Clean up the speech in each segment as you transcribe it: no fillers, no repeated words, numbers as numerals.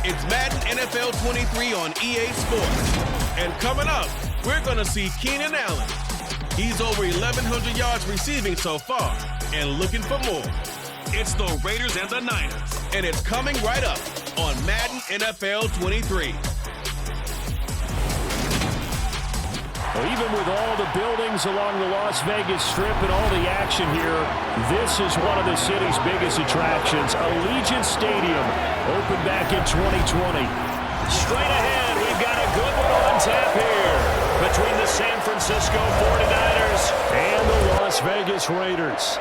It's Madden NFL 23 on EA Sports. And coming up, we're going to see Keenan Allen. He's over 1,100 yards receiving so far and looking for more. It's the Raiders and the Niners, and it's coming right up on Madden NFL 23. Well, even with all the buildings along the Las Vegas Strip and all the action here, this is one of the city's biggest attractions. Allegiant Stadium opened back in 2020. Straight ahead, we've got a good one on tap here between the San Francisco 49ers and the Las Vegas Raiders.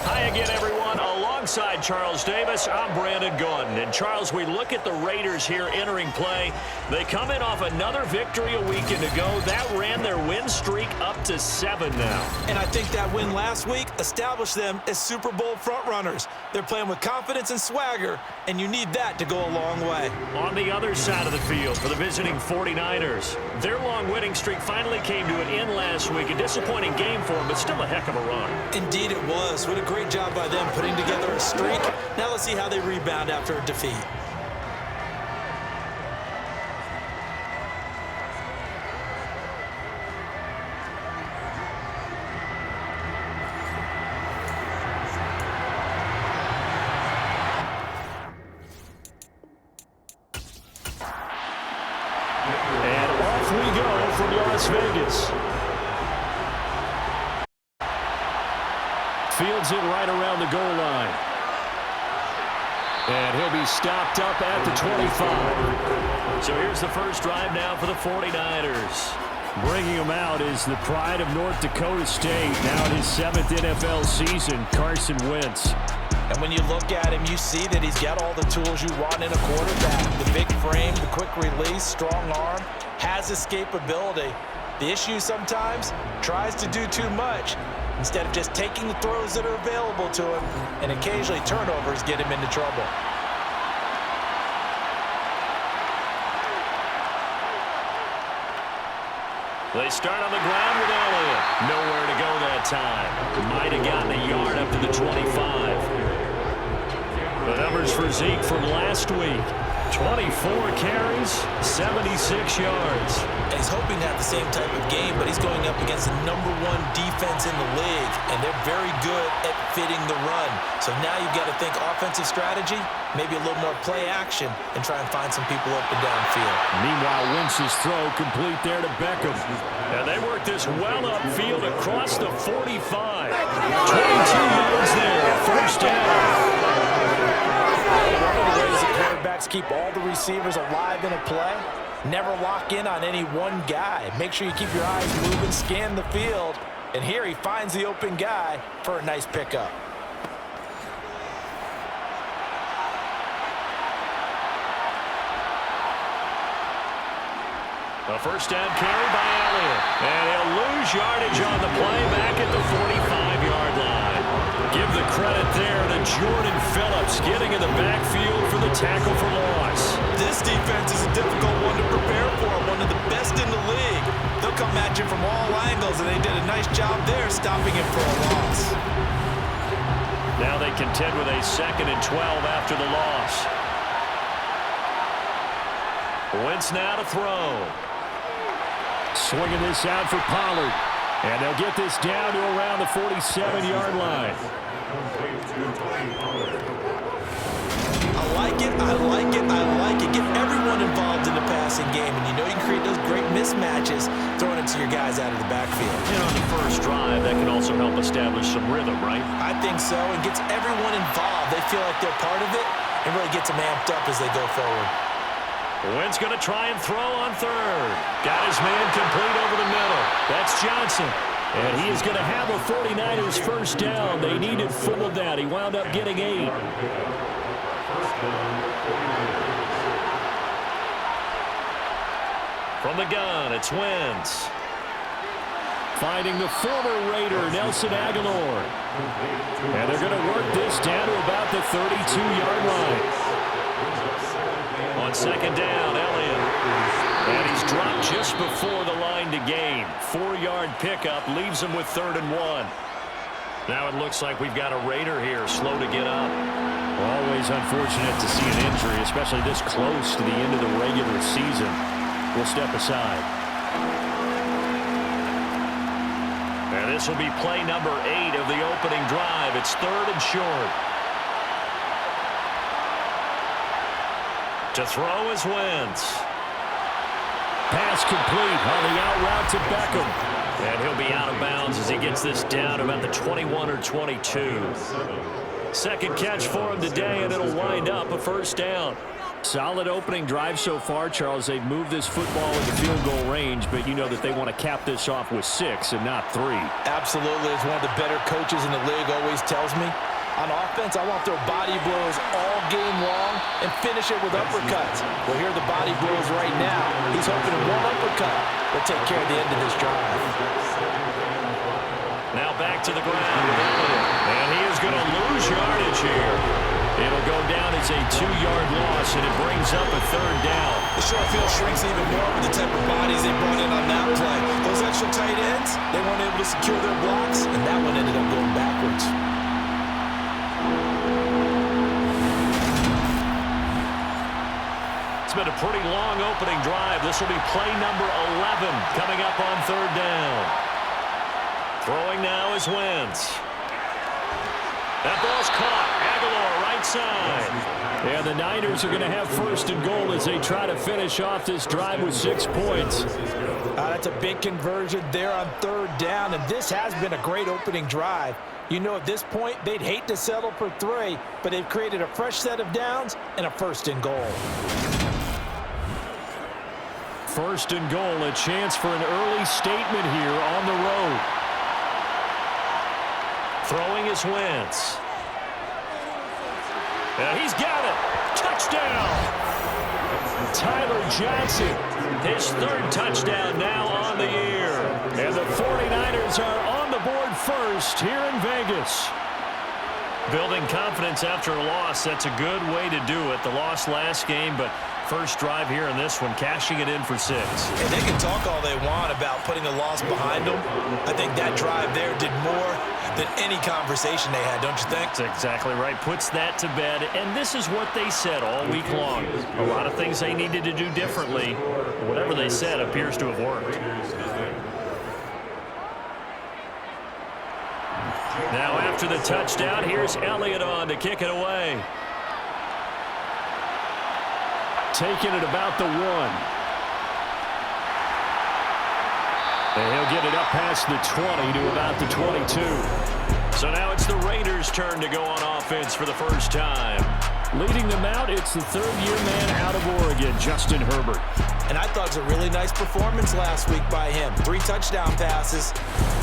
Hi again, everyone. Alongside Charles Davis, I'm Brandon Gordon. And Charles, we look at the Raiders here entering play. They come in off another victory a weekend ago. That ran their win streak up to 7 now. And I think that win last week established them as Super Bowl frontrunners. They're playing with confidence and swagger, and you need that to go a long way. On the other side of the field for the visiting 49ers, their long winning streak finally came to an end last week. A disappointing game for them, but still a heck of a run. Indeed it was. What a great job by them putting together a streak. Now let's see how they rebound after a defeat. And off we go from Las Vegas. Fields it right around the goal line. And he'll be stopped up at the 25. So here's the first drive now for the 49ers. Bringing him out is the pride of North Dakota State. Now in his 7th NFL season, Carson Wentz. And when you look at him, you see that he's got all the tools you want in a quarterback. The big frame, the quick release, strong arm, has escapability. The issue sometimes, tries to do too much instead of just taking the throws that are available to him, and occasionally turnovers get him into trouble. They start on the ground with Elliott. Nowhere to go that time. Might have gotten a yard up to the 25. The numbers for Zeke from last week. 24 carries, 76 yards. And he's hoping to have the same type of game, but he's going up against the #1 defense in the league, and they're very good at fitting the run. So now you've got to think offensive strategy, maybe a little more play action, and try and find some people up and downfield. Meanwhile, Wentz's throw complete there to Beckham. And they work this well upfield across the 45. 22 yards there, first down. One of the ways the quarterbacks keep all the receivers alive in a play, never lock in on any one guy. Make sure you keep your eyes moving, scan the field, and here he finds the open guy for a nice pickup. A first down carry by Elliott. And he'll lose yardage on the play back at the 45-yard line. Give the credit there to Jordan Phillips getting in the backfield for the tackle for loss. This defense is a difficult one to prepare for, one of the best in the league. They'll come at you from all angles, and they did a nice job there stopping him for a loss. Now they contend with a 2nd and 12 after the loss. Wentz now to throw. Swinging this out for Pollard. And they'll get this down to around the 47-yard line. I like it, I like it, I like it. Get everyone involved in the passing game, and you know you can create those great mismatches throwing it to your guys out of the backfield. And on the first drive, that can also help establish some rhythm, right? I think so. It gets everyone involved. They feel like they're part of it, and really gets them amped up as they go forward. Wentz going to try and throw on third. Got his man complete over the middle. That's Johnson. And he is going to have a 49ers first down. They needed 4 down. He wound up getting 8. From the gun, it's Wentz. Finding the former Raider, Nelson Aguilar. And they're going to work this down to about the 32-yard line. On second down, Elliott. And he's dropped just before the line to gain. 4-yard pickup leaves him with 3rd and 1. Now it looks like we've got a Raider here, slow to get up. Always unfortunate to see an injury, especially this close to the end of the regular season. We'll step aside. And this will be play number 8 of the opening drive. It's 3rd and short. To throw is Wentz. Pass complete on the out route to Beckham. And he'll be out of bounds as he gets this down about the 21 or 22. Second catch for him today, and it'll wind up a first down. Solid opening drive so far, Charles. They've moved this football into field goal range, but you know that they want to cap this off with 6 and not 3. Absolutely. As one of the better coaches in the league always tells me, on offense, I want their body blows all game long and finish it with uppercuts. Well, here are the body blows right now. He's hoping in one uppercut will take care of the end of this drive. Now back to the ground. And he is going to lose yardage here. It'll go down as a 2-yard loss, and it brings up a 3rd down. The short field shrinks even more with the type of bodies they brought in on that play. Those extra tight ends, they weren't able to secure their blocks, and that one ended up going backwards. It's been a pretty long opening drive. This will be play number 11 coming up on 3rd down. Throwing now is Wentz. That ball's caught. Aguilar right side. And the Niners are going to have 1st and goal as they try to finish off this drive with 6 points. That's a big conversion there on 3rd down, and this has been a great opening drive. You know, at this point, they'd hate to settle for 3, but they've created a fresh set of downs and a 1st and goal. 1st and goal, a chance for an early statement here on the road. Throwing is Wentz. And he's got it. Touchdown. Tyler Johnson, his 3rd touchdown now on the year. And the 49ers are on the board first here in Vegas. Building confidence after a loss, that's a good way to do it. The loss last game, but first drive here in this one, cashing it in for 6. And they can talk all they want about putting a loss behind them. I think that drive there did more than any conversation they had, don't you think? That's exactly right. Puts that to bed, and this is what they said all week long. A lot of things they needed to do differently. Whatever they said appears to have worked. Now after the touchdown, here's Elliott on to kick it away. Taking it about the 1. And he'll get it up past the 20 to about the 22. So now it's the Raiders' turn to go on offense for the first time. Leading them out, it's the 3rd-year man out of Oregon, Justin Herbert. And I thought it was a really nice performance last week by him. 3 touchdown passes.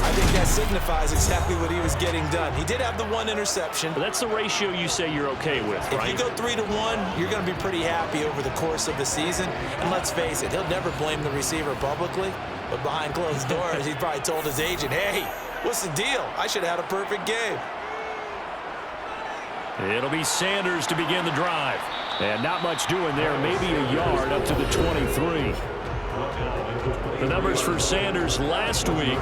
I think that signifies exactly what he was getting done. He did have the 1 interception. But that's the ratio you say you're okay with, right? If you go 3-to-1, you're going to be pretty happy over the course of the season. And let's face it, he'll never blame the receiver publicly. But behind closed doors, he probably told his agent, hey, what's the deal? I should have had a perfect game. It'll be Sanders to begin the drive. And not much doing there, maybe a yard up to the 23. The numbers for Sanders last week,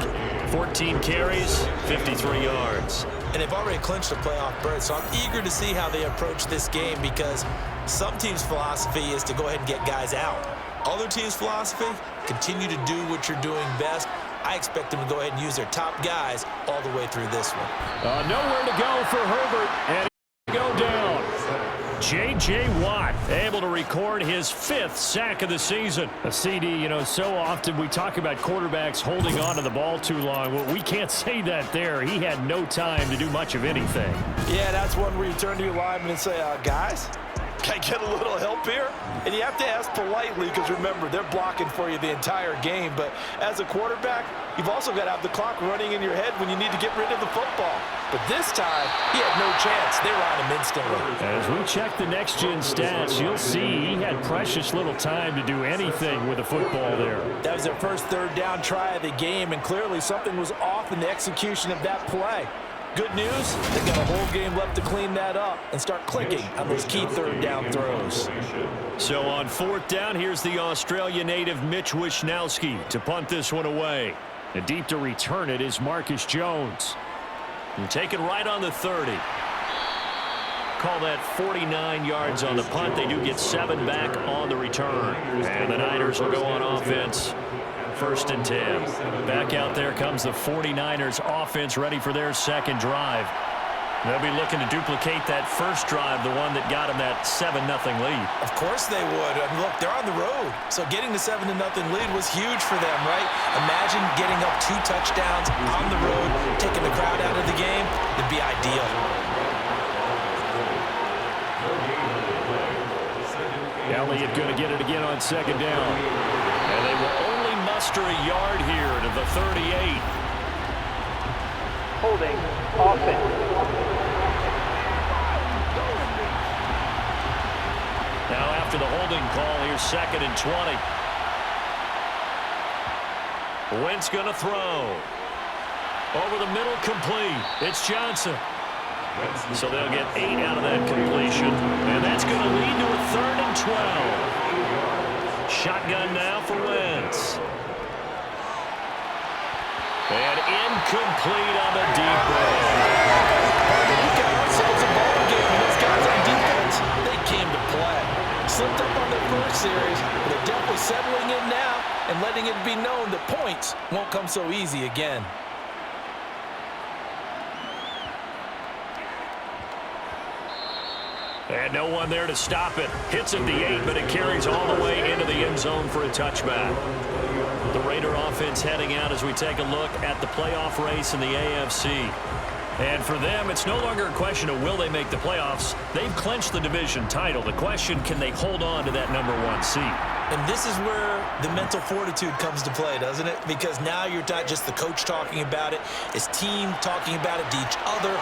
14 carries, 53 yards. And they've already clinched a playoff berth, so I'm eager to see how they approach this game because some teams' philosophy is to go ahead and get guys out. Other teams' philosophy, continue to do what you're doing best. I expect them to go ahead and use their top guys all the way through this one. Nowhere to go for Herbert, and go down. J.J. Watt able to record his 5th sack of the season. A CD, you know, so often we talk about quarterbacks holding on to the ball too long. Well, we can't say that there. He had no time to do much of anything. Yeah, that's one where you turn to your lineman and say, guys, can I get a little help here? And you have to ask politely because, remember, they're blocking for you the entire game. But as a quarterback, you've also got to have the clock running in your head when you need to get rid of the football. But this time, he had no chance. They were on him instantly. As we check the next-gen stats, you'll see he had precious little time to do anything with the football there. That was their first 3rd down try of the game, and clearly something was off in the execution of that play. Good news, they've got a whole game left to clean that up and start clicking on those key 3rd down throws. So on 4th down, here's the Australia native Mitch Wishnowsky to punt this one away. And deep to return it is Marcus Jones. And take it right on the 30. call that 49 yards on the punt. They do get 7 back on the return. And the Niners will go on offense. 1st and 10. Back out there comes the 49ers offense ready for their second drive. They'll be looking to duplicate that first drive, the one that got them that 7-0 lead. Of course they would. I mean, look, they're on the road. So getting the 7-0 lead was huge for them, right? Imagine getting up 2 touchdowns on the road, taking the crowd out of the game. It'd be ideal. Elliott going to get it again on 2nd down. And they will only muster a yard here to the 38. Holding offense. Now after the holding call, here's 2nd and 20. Wentz going to throw. Over the middle, complete. It's Johnson. So they'll get 8 out of that completion. And that's going to lead to a 3rd and 12. Shotgun now for Wentz. And incomplete on the deep ball. We've got ourselves a ball game. Those guys on defense, they came to play. Slipped up on their first series, but they're definitely settling in now and letting it be known that points won't come so easy again. And no one there to stop it. Hits at the 8, but it carries all the way into the end zone for a touchback. The Raider offense heading out as we take a look at the playoff race in the AFC. And for them, it's no longer a question of will they make the playoffs. They've clinched the division title. The question, can they hold on to that #1 seed? And this is where the mental fortitude comes to play, doesn't it? Because now you're not just the coach talking about it. It's team talking about it to each other,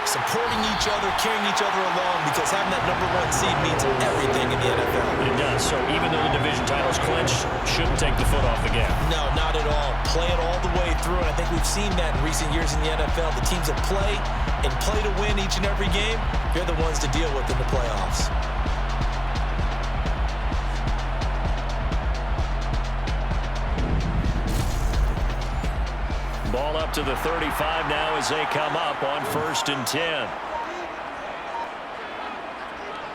supporting each other, carrying each other along, because having that #1 seed means everything in the NFL. It does. So even though the division title's clinched, shouldn't take the foot off the gas. No, not at all. Play it all the way through, and I think we've seen that in recent years in the NFL. The teams that play and play to win each and every game, they're the ones to deal with in the playoffs. Ball up to the 35 now as they come up on 1st and 10.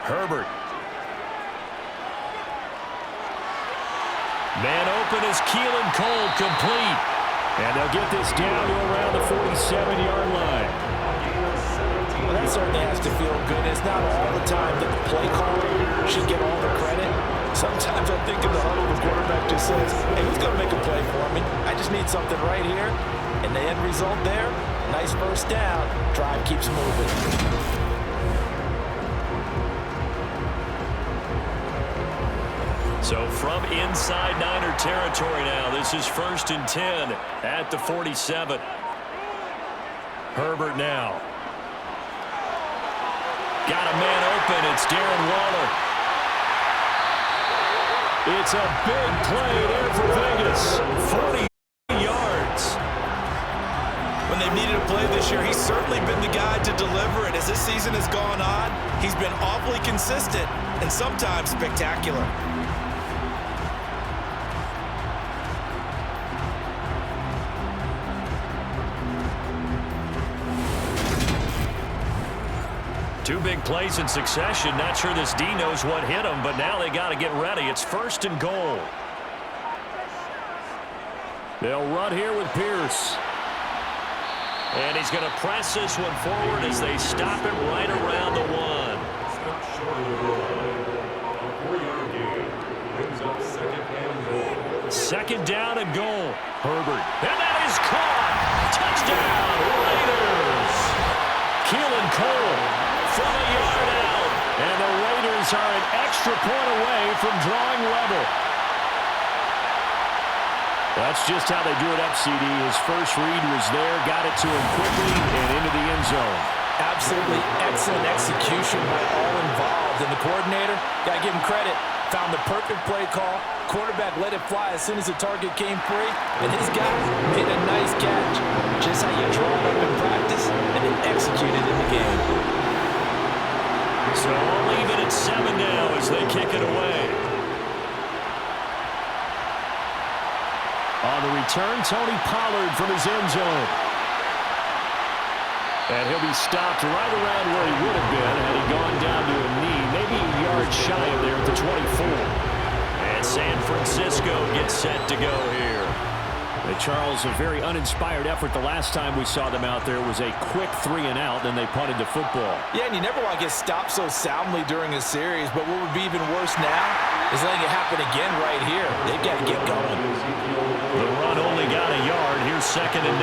Herbert. Man open is Keelan Cole, complete. And they'll get this down to around the 47-yard line. Well, that certainly has to feel good. It's not all the time that the play caller should get all the credit. Sometimes I think in the huddle, the quarterback just says, hey, who's going to make a play for me? I just need something right here. And the end result there, nice first down. Drive keeps moving. So from inside Niner territory now, this is 1st and 10 at the 47. Herbert now. Got a man open. It's Darren Waller. It's a big play there for Vegas. 40 yards. When they've needed a play this year, he's certainly been the guy to deliver it. As this season has gone on, he's been awfully consistent and sometimes spectacular. Two big plays in succession. Not sure this D knows what hit him, but now they got to get ready. It's 1st and goal. They'll run here with Pierce. And he's going to press this one forward as they stop him right around the 1. Second down and goal. Herbert. And that is caught. Touchdown, Raiders. Keelan Cole from a yard out. And the Raiders are an extra point away from drawing level. That's just how they drew it up, CD. His first read was there, got it to him quickly and into the end zone. Absolutely excellent execution by all involved. And the coordinator, got to give him credit, found the perfect play call. Quarterback let it fly as soon as the target came free. And his guy made a nice catch. Just how you draw it up in practice and then execute it in the game. So all even at 7 now as they kick it away. On the return, Tony Pollard from his end zone. And he'll be stopped right around where he would have been had he gone down to a knee, maybe a yard shy of there at the 24. And San Francisco gets set to go here. Charles, a very uninspired effort the last time we saw them out there was a quick 3-and-out, then they punted the football. Yeah, and you never want to get stopped so soundly during a series, but what would be even worse now is letting it happen again right here. They've got to get going. The run only got a yard. Here's 2nd and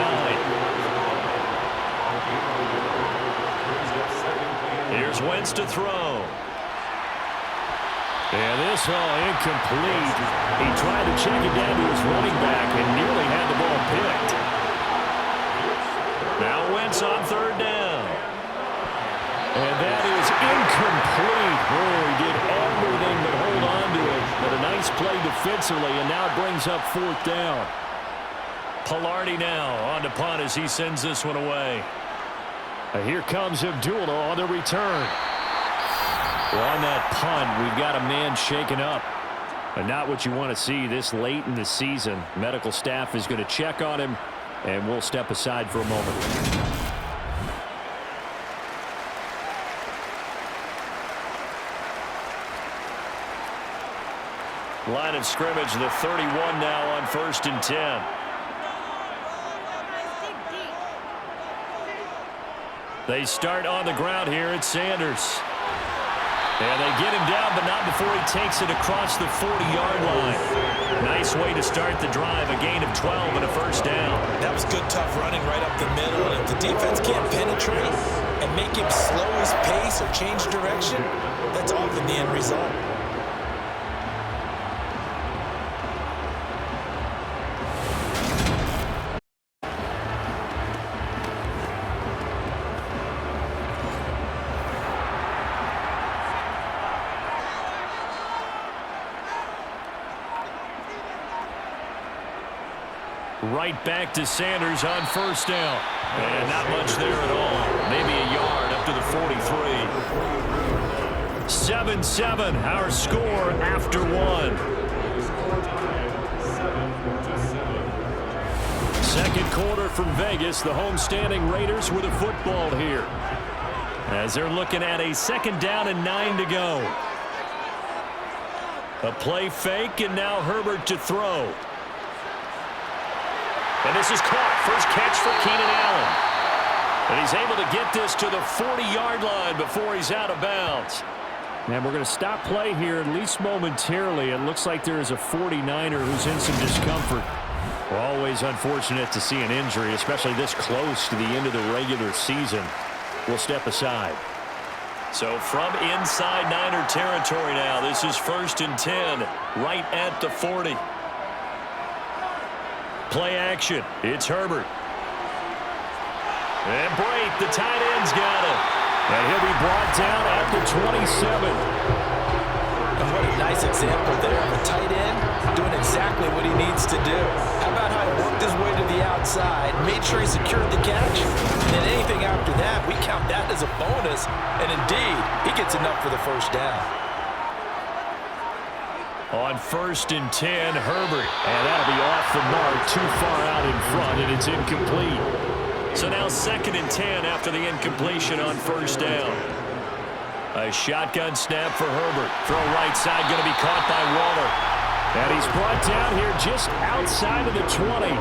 9. Here's Wentz to throw. And this incomplete. He tried to check it down to his running back and nearly had the ball picked. Now Wentz on 3rd down. And that is incomplete. Oh, he did everything but hold on to it. But a nice play defensively, and now it brings up 4th down. Pilardi now on to punt as he sends this one away. Here comes Abdullah on the return. Well, on that punt, we've got a man shaken up. And not what you want to see this late in the season. Medical staff is going to check on him, and we'll step aside for a moment. Line of scrimmage, the 31 now on 1st and 10. They start on the ground here at Sanders. And they get him down, but not before he takes it across the 40-yard line. Nice way to start the drive, a gain of 12 and a 1st down. That was good, tough running right up the middle. And if the defense can't penetrate and make him slow his pace or change direction, that's often the end result. Right back to Sanders on 1st down. And not much there at all. Maybe a yard up to the 43. 7-7, our score after 1. Second quarter from Vegas. The homestanding Raiders with a football here. As they're looking at a 2nd down and 9 to go. A play fake, and now Herbert to throw. And this is caught. First catch for Keenan Allen. And he's able to get this to the 40-yard line before he's out of bounds. And we're going to stop play here, at least momentarily. It looks like there is a 49er who's in some discomfort. Always unfortunate to see an injury, especially this close to the end of the regular season. We'll step aside. So from inside Niner territory now, this is 1st and 10, right at the 40. Play action. It's Herbert. And Brate, the tight end's got it. And he'll be brought down at the 27. And what a nice example there of a tight end doing exactly what he needs to do. How about how he worked his way to the outside, made sure he secured the catch, and then anything after that, we count that as a bonus. And indeed, he gets enough for the 1st down. On 1st and 10, Herbert. And that'll be off the mark, too far out in front, and it's incomplete. So now 2nd and 10 after the incompletion on 1st down. A shotgun snap for Herbert. Throw right side, going to be caught by Waller. And he's brought down here just outside of the 20.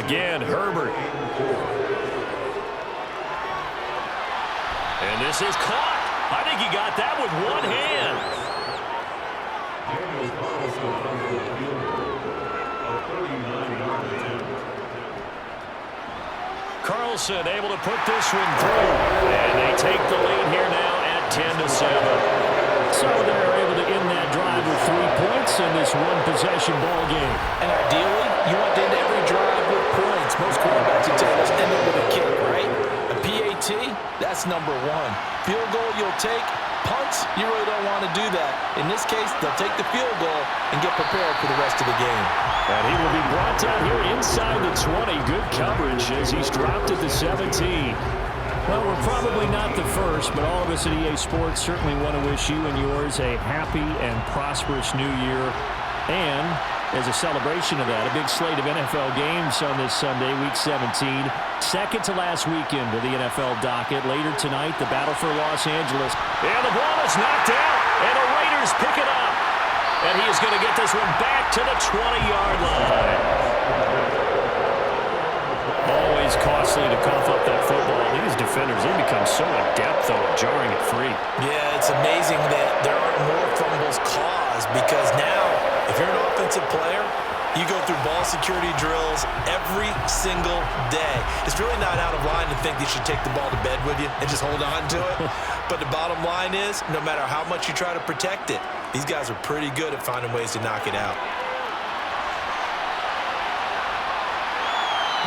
Again, Herbert. And this is caught. I think he got that with one hand. Carlson able to put this one through. And they take the lead here now at 10-7. So they're able to end that drive with 3 points in this one-possession ball game. And ideally, you want to end every drive with points. Most quarterbacks would tell us end it with a kick, right? A PAT, that's number 1. Field goal you'll take. Punts, you really don't want to do that. In this case, they'll take the field goal and get prepared for the rest of the game. And he will be brought down here inside the 20. Good coverage as he's dropped at the 17. Well, we're probably not the first, but all of us at EA Sports certainly want to wish you and yours a happy and prosperous new year and as a celebration of that. A big slate of NFL games on this Sunday, Week 17. Second to last weekend of the NFL docket. Later tonight, the battle for Los Angeles. And the ball is knocked out, and the Raiders pick it up. And he is going to get this one back to the 20-yard line. Always costly to cough up that football. These defenders, they become so adept, though, at jarring it free. Yeah, it's amazing that there aren't more fumbles caused, because now, if you're an offensive player, you go through ball security drills every single day. It's really not out of line to think you should take the ball to bed with you and just hold on to it. But the bottom line is, no matter how much you try to protect it, these guys are pretty good at finding ways to knock it out.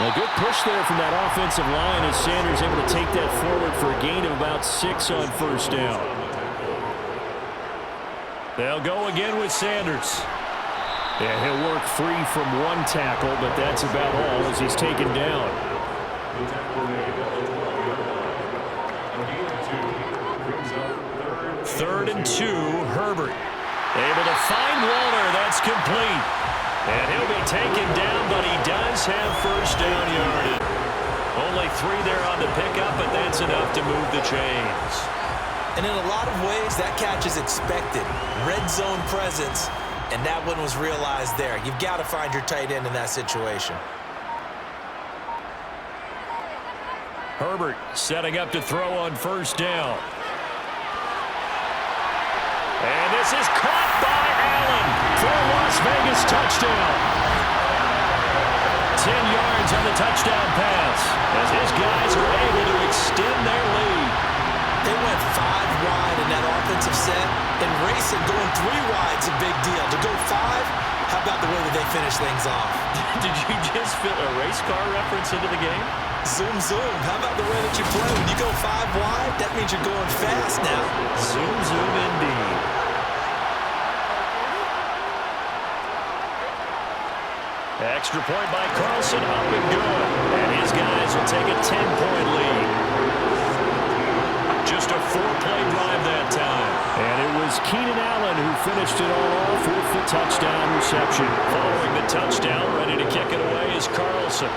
A good push there from that offensive line as Sanders able to take that forward for a gain of about 6 on first down. They'll go again with Sanders. Yeah, he'll work free from one tackle, but that's about all as he's taken down. Third and 2, Herbert. Able to find Waller. That's complete. And he'll be taken down, but he does have first down yardage. Only 3 there on the pickup, but that's enough to move the chains. And in a lot of ways, that catch is expected. Red zone presence, and that one was realized there. You've got to find your tight end in that situation. Herbert setting up to throw on first down. And this is caught by Allen for a Las Vegas touchdown. 10 yards on the touchdown pass as his guys are able to extend their lead. They went 5 wide in that offensive set, and racing going 3 wide's a big deal. To go 5, how about the way that they finish things off? Did you just fit a race car reference into the game? Zoom, zoom. How about the way that you play? When you go 5 wide, that means you're going fast now. Zoom, zoom indeed. Extra point by Carlson, up and good. And his guys will take a 10-point lead. Just a 4-play drive that time. And it was Keenan Allen who finished it all off with the touchdown reception. Following the touchdown, ready to kick it away is Carlson.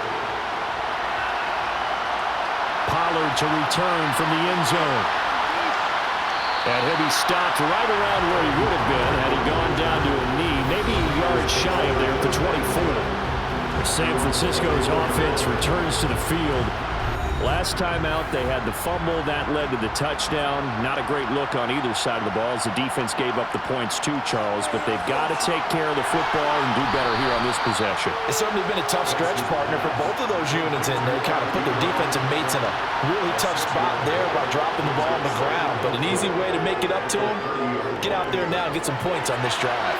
Pollard to return from the end zone. And he'll be stopped right around where he would have been had he gone down to a knee, maybe a yard shy of there at the 24. San Francisco's offense returns to the field. Last time out, they had the fumble. That led to the touchdown. Not a great look on either side of the ball as the defense gave up the points too, Charles. But they've got to take care of the football and do better here on this possession. It's certainly been a tough stretch, partner, for both of those units in there. Kind of put their defensive mates in a really tough spot there by dropping the ball on the ground. But an easy way to make it up to them, get out there now and get some points on this drive.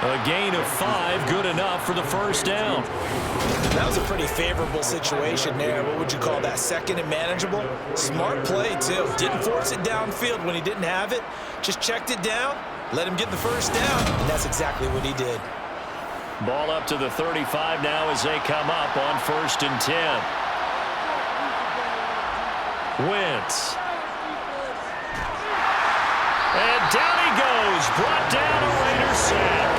A gain of 5, good enough for the first down. That was a pretty favorable situation there. What would you call that? Second and manageable? Smart play, too. Didn't force it downfield when he didn't have it. Just checked it down, let him get the first down, and that's exactly what he did. Ball up to the 35 now as they come up on 1st and 10. Wentz. And down he goes. Brought down a Raiders sack.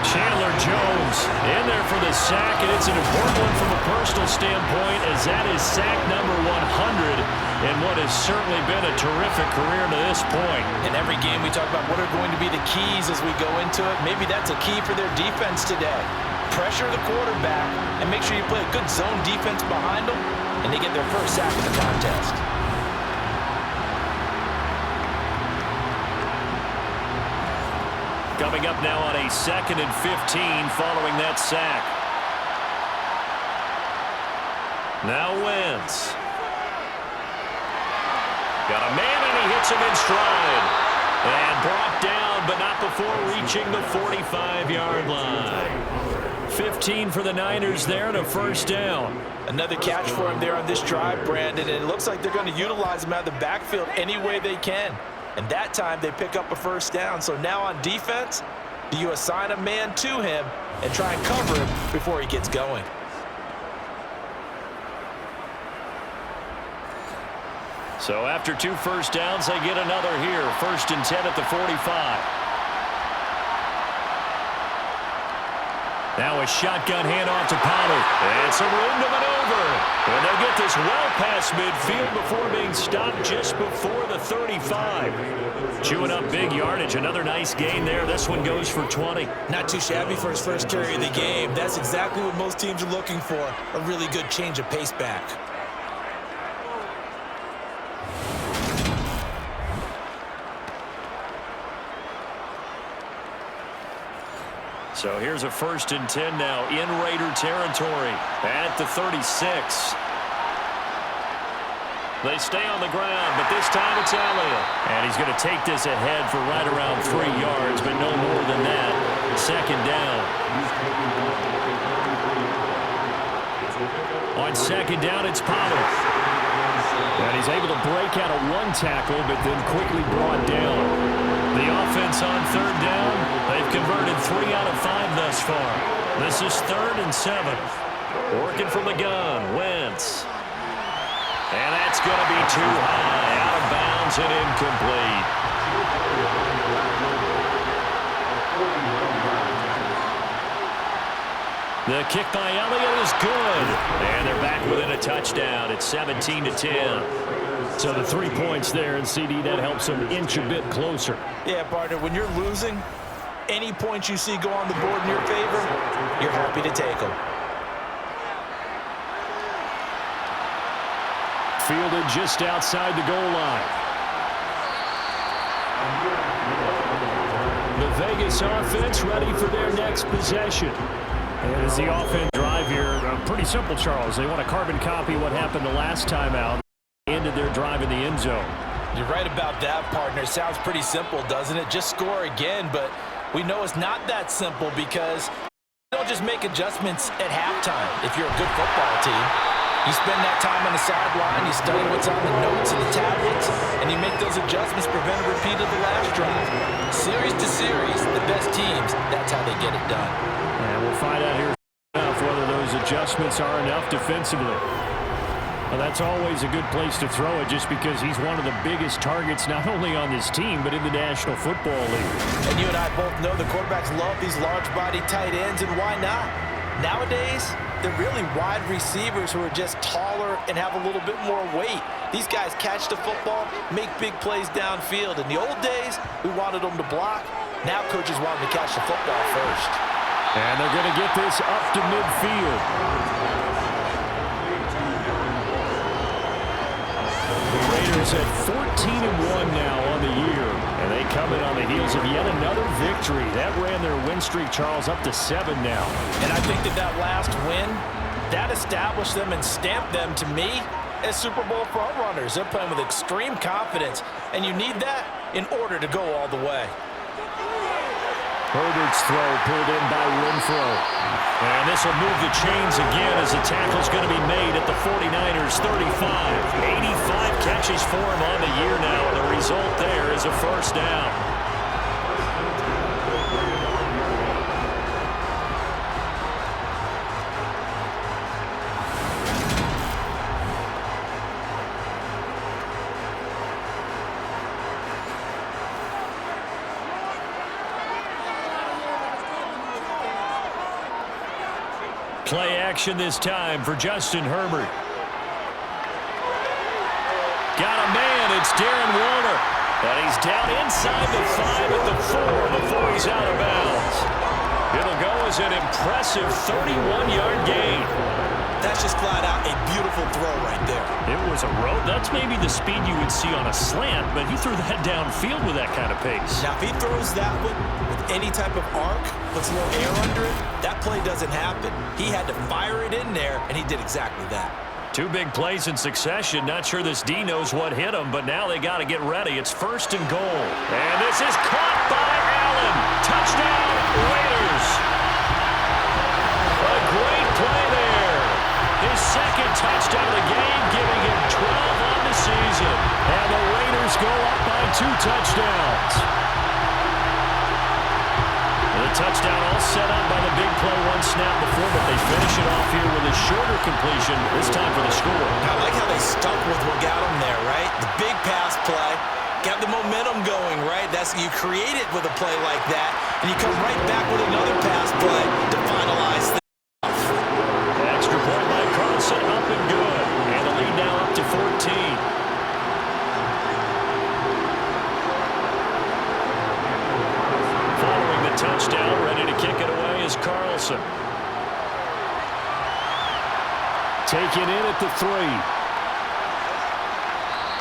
Chandler Jones in there for the sack, and it's an important one from a personal standpoint as that is sack number 100 in what has certainly been a terrific career to this point. In every game we talk about what are going to be the keys as we go into it. Maybe that's a key for their defense today. Pressure the quarterback and make sure you play a good zone defense behind them, and they get their first sack of the contest. Coming up now on a 2nd and 15 following that sack. Now Wentz. Got a man and he hits him in stride. And brought down, but not before reaching the 45-yard line. 15 for the Niners there and a first down. Another catch for him there on this drive, Brandon, and it looks like they're going to utilize him out of the backfield any way they can. And that time they pick up a first down. So now on defense, do you assign a man to him and try and cover him before he gets going? So after 2 first downs, they get another here. 1st and 10 at the 45. Now a shotgun handoff to Pollard. And some room to maneuver. And they'll get this well past midfield before being stopped just before the 35. Chewing up big yardage. Another nice gain there. This one goes for 20. Not too shabby for his first carry of the game. That's exactly what most teams are looking for. A really good change of pace back. So here's a 1st and 10 now in Raider territory at the 36. They stay on the ground, but this time it's Elliott. And he's going to take this ahead for right around 3 yards, but no more than that. 2nd down. On 2nd down, it's Pollard. And he's able to break out of 1 tackle, but then quickly brought down. The offense on 3rd down, they've converted 3 out of 5 thus far. This is 3rd and 7. Working from the gun, Wentz. And that's going to be too high, out of bounds and incomplete. The kick by Elliott is good. And they're back within a touchdown. It's 17-10. So the 3 points there, and CD, that helps them inch a bit closer. Yeah, partner, when you're losing, any points you see go on the board in your favor, you're happy to take them. Fielded just outside the goal line. The Vegas offense ready for their next possession. And as the offense drive here, pretty simple, Charles. They want to carbon copy what happened the last time out. Ended their drive in the end zone. You're right about that, partner. Sounds pretty simple, doesn't it? Just score again, but we know it's not that simple because you don't just make adjustments at halftime if you're a good football team. You spend that time on the sideline, you study what's on the notes and the tablets, and you make those adjustments, prevent a repeat of the last drive. Series to series, the best teams, that's how they get it done. And we'll find out here whether those adjustments are enough defensively. Well, that's always a good place to throw it just because he's one of the biggest targets not only on this team but in the National Football League. And you and I both know the quarterbacks love these large-body tight ends, and why not? Nowadays, they're really wide receivers who are just taller and have a little bit more weight. These guys catch the football, make big plays downfield. In the old days, we wanted them to block. Now coaches want them to catch the football first. And they're going to get this up to midfield. The Raiders at 14-1 now on the year, and they come in on the heels of yet another victory. That ran their win streak, Charles, up to 7 now. And I think that last win, that established them and stamped them, to me, as Super Bowl frontrunners. They're playing with extreme confidence, and you need that in order to go all the way. Herbert's throw pulled in by Renfro. And this will move the chains again as the tackle's going to be made at the 49ers 35. 85 catches for him on the year now, and the result there is a 1st down. Play action this time for Justin Herbert. Got a man, it's Darren Waller. And he's down inside the 5 at the 4 before he's out of bounds. It'll go as an impressive 31-yard gain. That's just flat out a beautiful throw right there. It was a road. That's maybe the speed you would see on a slant, but he threw that downfield with that kind of pace. Now, if he throws that one with any type of arc, puts a little air under it, that play doesn't happen. He had to fire it in there, and he did exactly that. 2 big plays in succession. Not sure this D knows what hit him, but now they got to get ready. It's 1st and goal. And this is caught by Allen. Touchdown, Raiders. A great play there. His 2nd touchdown of the game, giving him 12 on the season. And the Raiders go up by 2 touchdowns. The touchdown all set up by the big play 1 snap before, but they finish it off here with a shorter completion, this time for the score. I like how they stuck with what got them there, right? The big pass play, got the momentum momentum going, right? You create it with a play like that, and you come right back with another pass play to finalize things. Extra point by Carlson, up and good. And the lead now up to 14. Following the touchdown, ready to kick it away is Carlson. Taken in at the 3.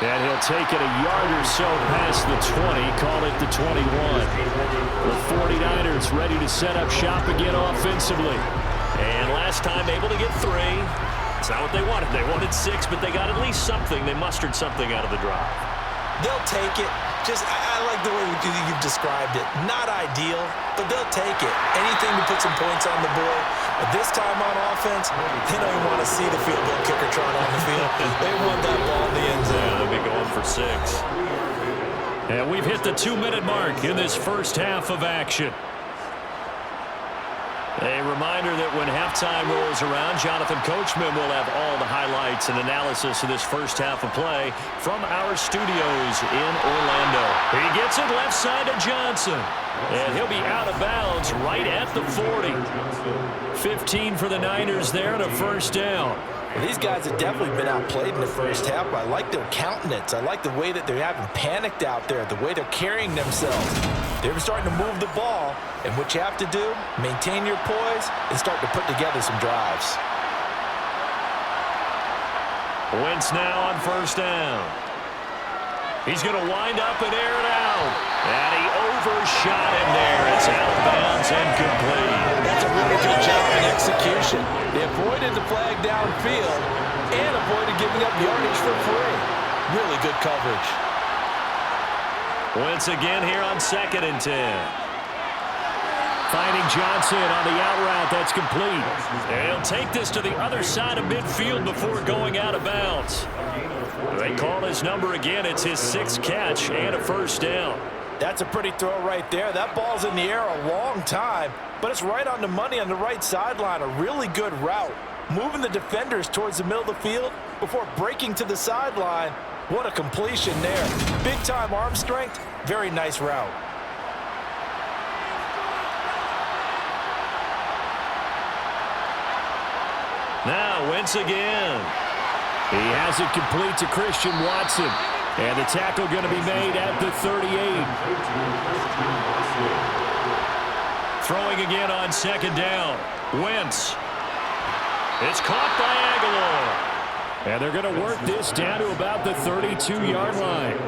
And he'll take it a yard or so past the 20, call it the 21. The 49ers ready to set up shop again offensively. And last time able to get 3. It's not what they wanted. They wanted 6, but they got at least something. They mustered something out of the drive. They'll take it. I like the way you've described it. Not ideal, but they'll take it. Anything to put some points on the board. But this time on offense, they don't even want to see the field goal kicker trot on the field. They want that ball in the end zone. Yeah, they'll be going for 6. And we've hit the 2-minute mark in this first half of action. A reminder that when halftime rolls around, Jonathan Coachman will have all the highlights and analysis of this first half of play from our studios in Orlando. He gets it left side to Johnson. And he'll be out of bounds right at the 40. 15 for the Niners there and a first down. Well, these guys have definitely been outplayed in the first half. I like their countenance. I like the way that they haven't panicked out there, the way they're carrying themselves. They're starting to move the ball, and what you have to do, maintain your poise and start to put together some drives. Wentz now on first down. He's going to wind up and air it out. And he overshot him there. It's out of bounds and complete. That's a really good job in execution. They avoided the flag downfield and avoided giving up yardage for free. Really good coverage. Wentz again here on 2nd and 10. Finding Johnson on the out route. That's complete. And he'll take this to the other side of midfield before going out of bounds. They call his number again. It's his 6th catch and a first down. That's a pretty throw right there. That ball's in the air a long time, but it's right on the money on the right sideline. A really good route. Moving the defenders towards the middle of the field before breaking to the sideline. What a completion there. Big-time arm strength. Very nice route. Now Wentz again. He has it complete to Christian Watson. And the tackle going to be made at the 38. Throwing again on 2nd down. Wentz. It's caught by Aguilar. And they're going to work this down to about the 32-yard line.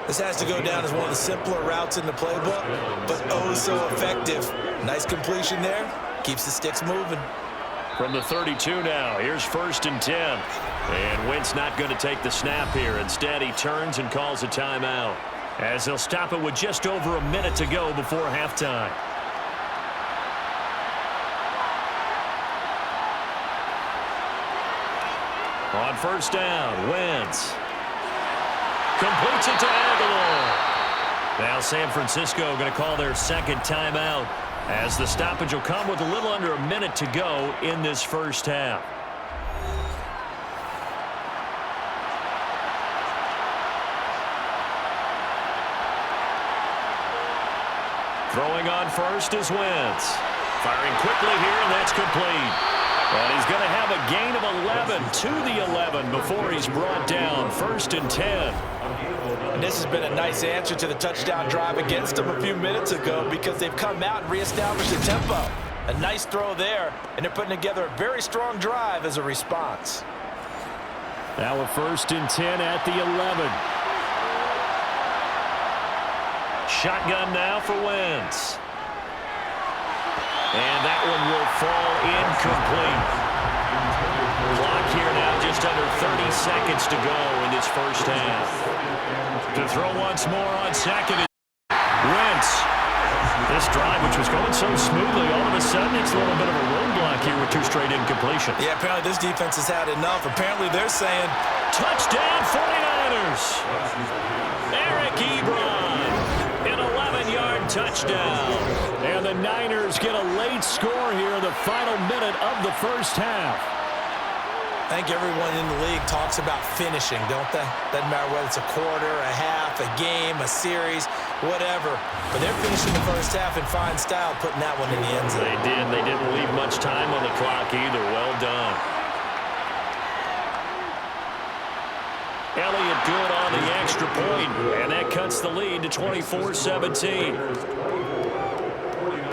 This has to go down as one of the simpler routes in the playbook, but oh so effective. Nice completion there. Keeps the sticks moving. From the 32 now, here's 1st and 10. And Wentz not going to take the snap here. Instead, he turns and calls a timeout, as they'll stop it with just over a minute to go before halftime. On first down, Wentz completes it to Aguilar. Now San Francisco going to call their 2nd timeout, as the stoppage will come with a little under a minute to go in this first half. Throwing on first is Wentz. Firing quickly here, and that's complete. And he's going to have a gain of 11 to the 11 before he's brought down. 1st and 10. And this has been a nice answer to the touchdown drive against them a few minutes ago, because they've come out and reestablished the tempo. A nice throw there, and they're putting together a very strong drive as a response. Now a 1st and 10 at the 11. Shotgun now for Wentz. And that one will fall incomplete. Clock here now, just under 30 seconds to go in this first half. To throw once more on 2nd. Wentz. This drive, which was going so smoothly, all of a sudden it's a little bit of a roadblock here with 2 straight incompletions. Yeah, apparently this defense has had enough. Apparently they're saying, touchdown 49ers. Eric Ebron. An 11-yard touchdown. And the Niners get a late score here in the final minute of the first half. I think everyone in the league talks about finishing, don't they? Doesn't matter whether it's a quarter, a half, a game, a series, whatever. But they're finishing the first half in fine style, putting that one in the end zone. They did. They didn't leave much time on the clock either. Well done. Elliott good on the extra point, and that cuts the lead to 24-17.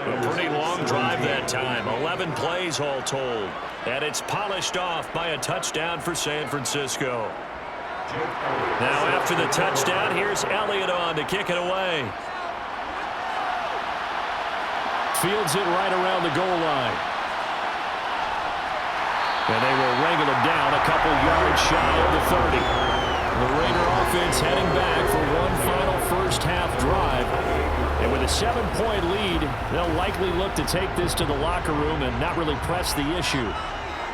A pretty long drive that time, 11 plays all told. And it's polished off by a touchdown for San Francisco. Now after the touchdown, here's Elliott on to kick it away. Fields it right around the goal line. And they will wrangle him down a couple yards shy of the 30. The Raider offense heading back for one final first half drive. And with a 7-point lead, they'll likely look to take this to the locker room and not really press the issue.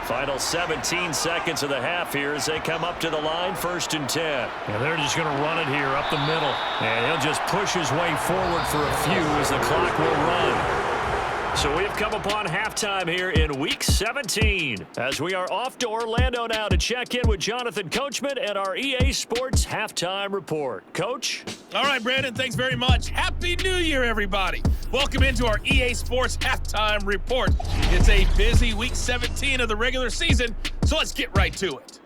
Final 17 seconds of the half here as they come up to the line, 1st and 10. Yeah, they're just going to run it here up the middle. And he'll just push his way forward for a few as the clock will run. So we've come upon halftime here in Week 17 as we are off to Orlando now to check in with Jonathan Coachman and our EA Sports Halftime Report. Coach? All right, Brandon, thanks very much. Happy New Year, everybody. Welcome into our EA Sports Halftime Report. It's a busy Week 17 of the regular season, so let's get right to it.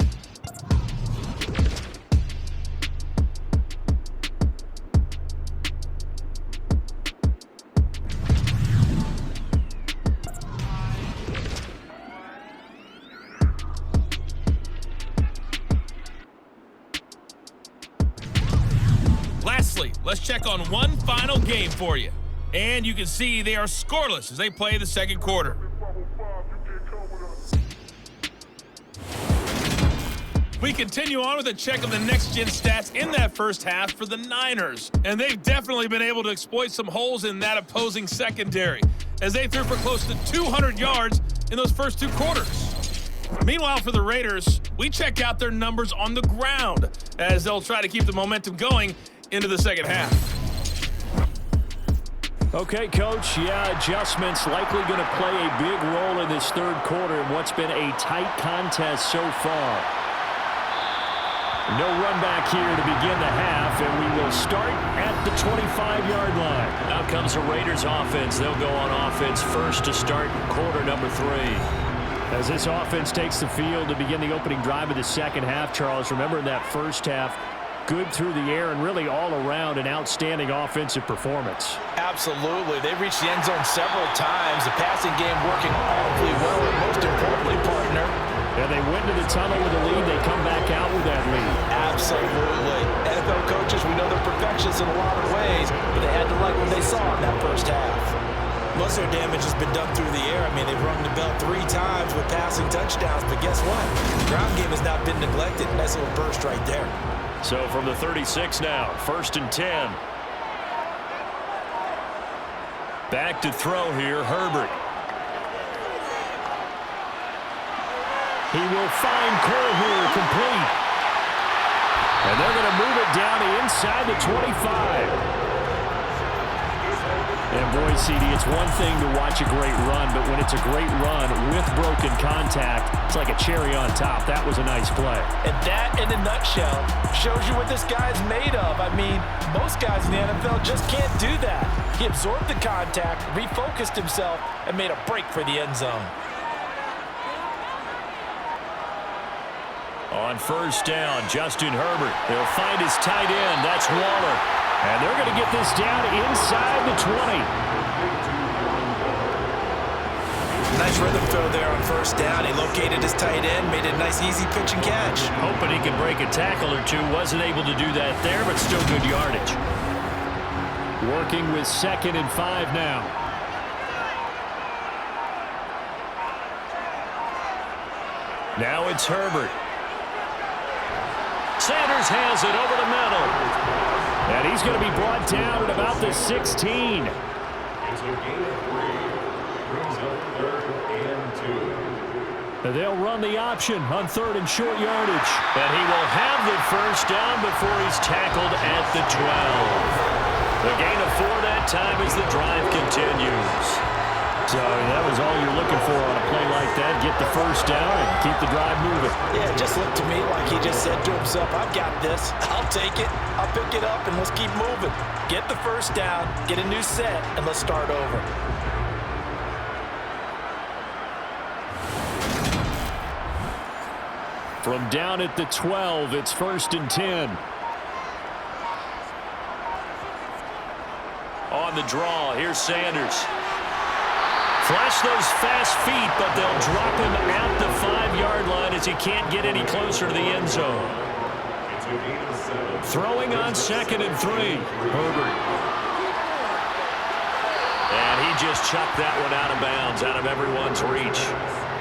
Lastly, let's check on one final game for you. And you can see they are scoreless as they play the second quarter. We continue on with a check of the next-gen stats in that first half for the Niners. And they've definitely been able to exploit some holes in that opposing secondary as they threw for close to 200 yards in those first two quarters. Meanwhile, for the Raiders, we check out their numbers on the ground as they'll try to keep the momentum going into the second half. Okay, Coach, adjustments likely going to play a big role in this third quarter in what's been a tight contest so far. No run back here to begin the half, and we will start at the 25-yard line. Now comes the Raiders offense. They'll go on offense first to start quarter number 3. As this offense takes the field to begin the opening drive of the second half, Charles, remember in that first half, good through the air and really all around an outstanding offensive performance. Absolutely. They've reached the end zone several times. The passing game working awfully well, and most importantly, partner. And they went to the tunnel with a lead. They come back out with that lead. Absolutely. NFL coaches, we know they're perfectionists in a lot of ways, but they had to like what they saw in that first half. Most of their damage has been done through the air. I mean, they've rung the bell 3 times with passing touchdowns, but guess what? The ground game has not been neglected. Nice little burst right there. So from the 36 now, 1st and 10. Back to throw here, Herbert. He will find Cole here, complete. And they're going to move it down to inside the 25. And boy, CD, it's one thing to watch a great run, but when it's a great run with broken contact, it's like a cherry on top. That was a nice play. And that, in a nutshell, shows you what this guy's made of. I mean, most guys in the NFL just can't do that. He absorbed the contact, refocused himself, and made a break for the end zone. On 1st down, Justin Herbert. They'll find his tight end. That's Waller. And they're going to get this down inside the 20. Nice rhythm throw there on 1st down. He located his tight end, made a nice easy pitch and catch. Hoping he could break a tackle or two. Wasn't able to do that there, but still good yardage. Working with 2nd and 5 now. Now it's Herbert. Sanders has it over the middle. And he's going to be brought down at about the 16. They'll run the option on 3rd and short yardage. And he will have the 1st down before he's tackled at the 12. The gain of 4 that time as the drive continues. So that was all you're looking for on a play like that. Get the first down and keep the drive moving. Yeah, it just looked to me like he just said to himself, I've got this. I'll take it. I'll pick it up, and let's keep moving. Get the first down, get a new set, and let's start over. From down at the 12, it's 1st and 10. On the draw, here's Sanders. Flash those fast feet, but they'll drop him at the 5-yard line as he can't get any closer to the end zone. Throwing on 2nd and 3. Herbert. And he just chucked that one out of bounds, out of everyone's reach.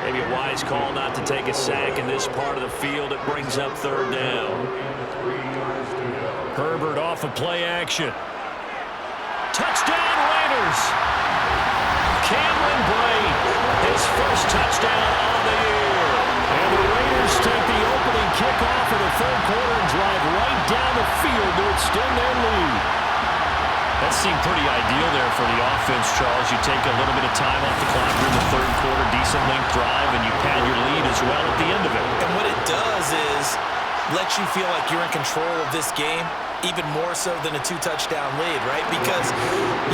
Maybe a wise call not to take a sack in this part of the field. It brings up 3rd down. Herbert off of play action. Touchdown Raiders! Cameron Brate, his first touchdown of the year. And the Raiders take the opening kickoff of the 3rd quarter and drive right down the field to extend their lead. That seemed pretty ideal there for the offense, Charles. You take a little bit of time off the clock during the 3rd quarter, decent length drive, and you pad your lead as well at the end of it. And what it does is let you feel like you're in control of this game, even more so than a 2-touchdown lead, right? Because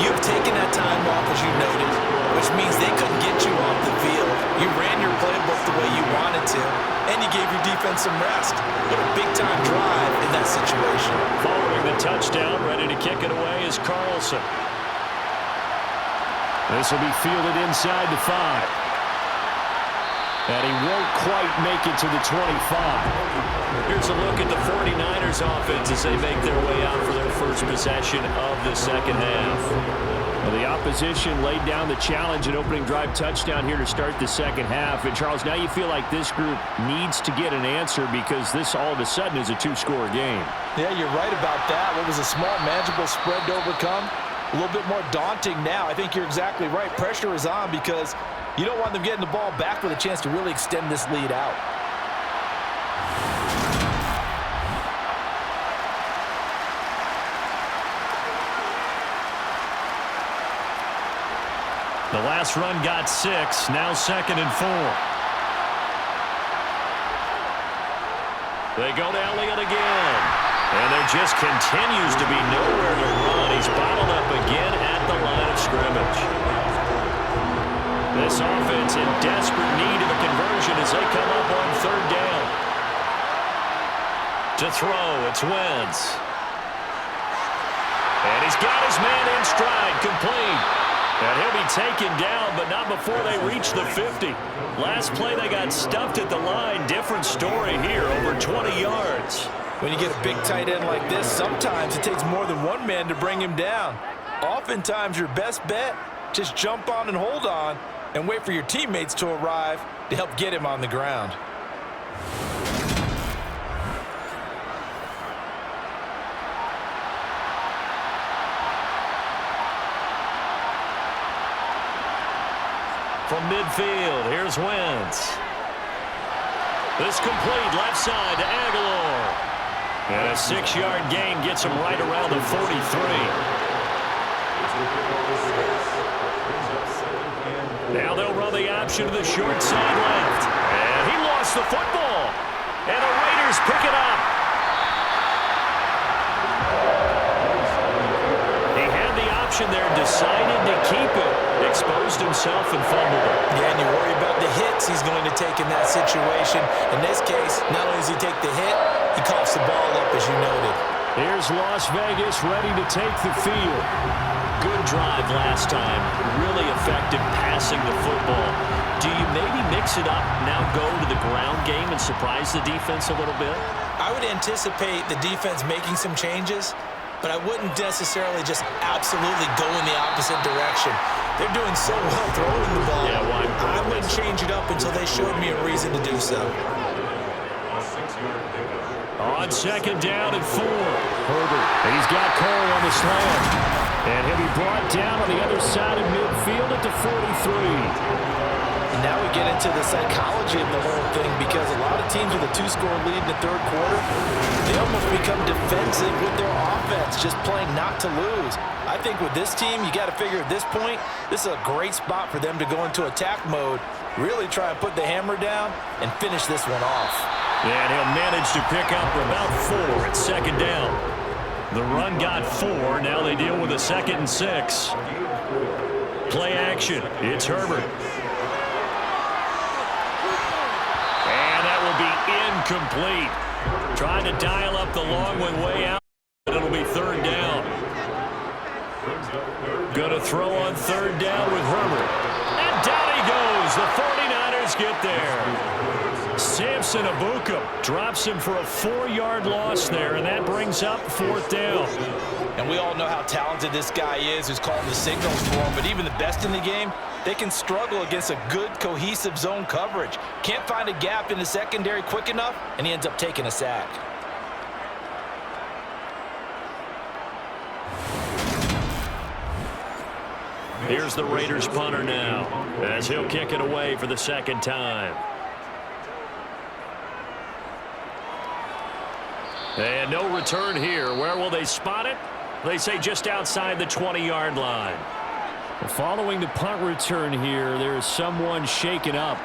you've taken that time off, as you noted, which means they couldn't get you off the field. You ran your playbook the way you wanted to, and you gave your defense some rest. What a big-time drive in that situation. Following the touchdown, ready to kick it away is Carlson. This will be fielded inside the 5. And he won't quite make it to the 25. Here's a look at the 49ers offense as they make their way out for their first possession of the 2nd half. Well, the opposition laid down the challenge, an opening drive touchdown here to start the 2nd half. And, Charles, now you feel like this group needs to get an answer because this all of a sudden is a 2-score game. Yeah, you're right about that. What was a small, manageable spread to overcome? A little bit more daunting now. I think you're exactly right. Pressure is on because you don't want them getting the ball back with a chance to really extend this lead out. The last run got 6, now 2nd and 4. They go to Elliott again. And there just continues to be nowhere to run. He's bottled up again at the line of scrimmage. This offense in desperate need of a conversion as they come up on 3rd down. To throw, it's Wentz. And he's got his man in stride, complete. And he'll be taken down, but not before they reach the 50. Last play, they got stuffed at the line. Different story here, over 20 yards. When you get a big tight end like this, sometimes it takes more than one man to bring him down. Oftentimes, your best bet, just jump on and hold on and wait for your teammates to arrive to help get him on the ground. From midfield, here's Wentz. This complete left side to Aguilar. And a 6-yard gain gets him right around the 43. Now they'll run the option to the short side left. And he lost the football. And the Raiders pick it up. He had the option there, decided to keep it. Exposed himself and fumbled it. Yeah, and you worry about the hits he's going to take in that situation. In this case, not only does he take the hit, he coughs the ball up, as you noted. Here's Las Vegas ready to take the field. Good drive last time. Really effective passing the football. Do you maybe mix it up, now go to the ground game and surprise the defense a little bit? I would anticipate the defense making some changes, but I wouldn't necessarily just absolutely go in the opposite direction. They're doing so well throwing the ball. Yeah, why? I wouldn't change it up until they showed me a reason to do so. On 2nd down and 4. Herbert. He's got Cole on the slant. And he'll be brought down on the other side of midfield at the 43. And now we get into the psychology of the whole thing, because a lot of teams with a 2-score lead in the third quarter, they almost become defensive with their offense, just playing not to lose. I think with this team, you got to figure at this point, this is a great spot for them to go into attack mode, really try and put the hammer down and finish this one off. And he'll manage to pick up about 4 at second down. The run got 4. Now they deal with a 2nd and 6. Play action. It's Herbert. And that will be incomplete. Trying to dial up the long one way out. But it'll be 3rd down. Going to throw on 3rd down with Herbert. And down he goes. The 49ers get there. Samson Abuka drops him for a 4-yard loss there, and that brings up 4th down. And we all know how talented this guy is who's calling the signals for him, but even the best in the game, they can struggle against a good, cohesive zone coverage. Can't find a gap in the secondary quick enough, and he ends up taking a sack. Here's the Raiders punter now, as he'll kick it away for the 2nd time. And no return here. Where will they spot it? They say just outside the 20-yard line. Following the punt return here, there is someone shaken up.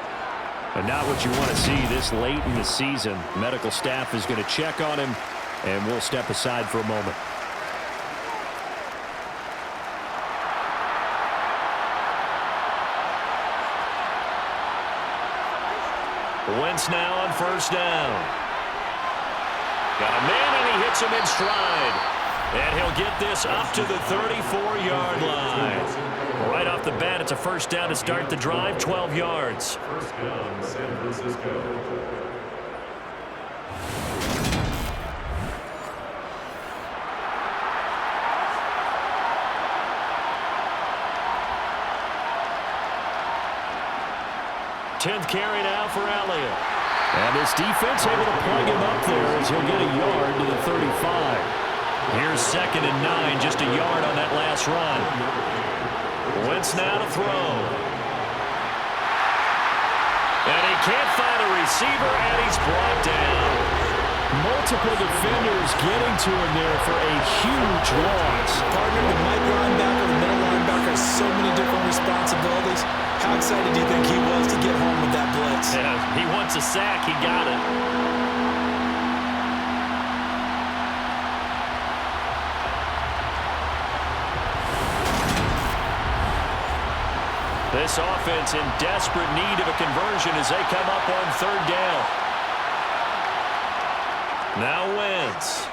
And not what you want to see this late in the season. Medical staff is going to check on him, and we'll step aside for a moment. Wentz now on 1st down. Got a man, and he hits him in stride. And he'll get this up to the 34-yard line. Right off the bat, it's a 1st down to start the drive, 12 yards. 1st down, San Francisco. Tenth carry now for Elliott. And this defense able to plug him up there as he'll get a yard to the 35. Here's 2nd and 9, just a yard on that last run. Wentz now to throw. And he can't find a receiver, and he's brought down. Multiple defenders getting to him there for a huge loss. Partner, the Mike linebacker, the middle linebacker has so many different responsibilities. How excited do you think he was to get home with that blitz? Yeah, he wants a sack. He got it. This offense in desperate need of a conversion as they come up on 3rd down. Now Wentz.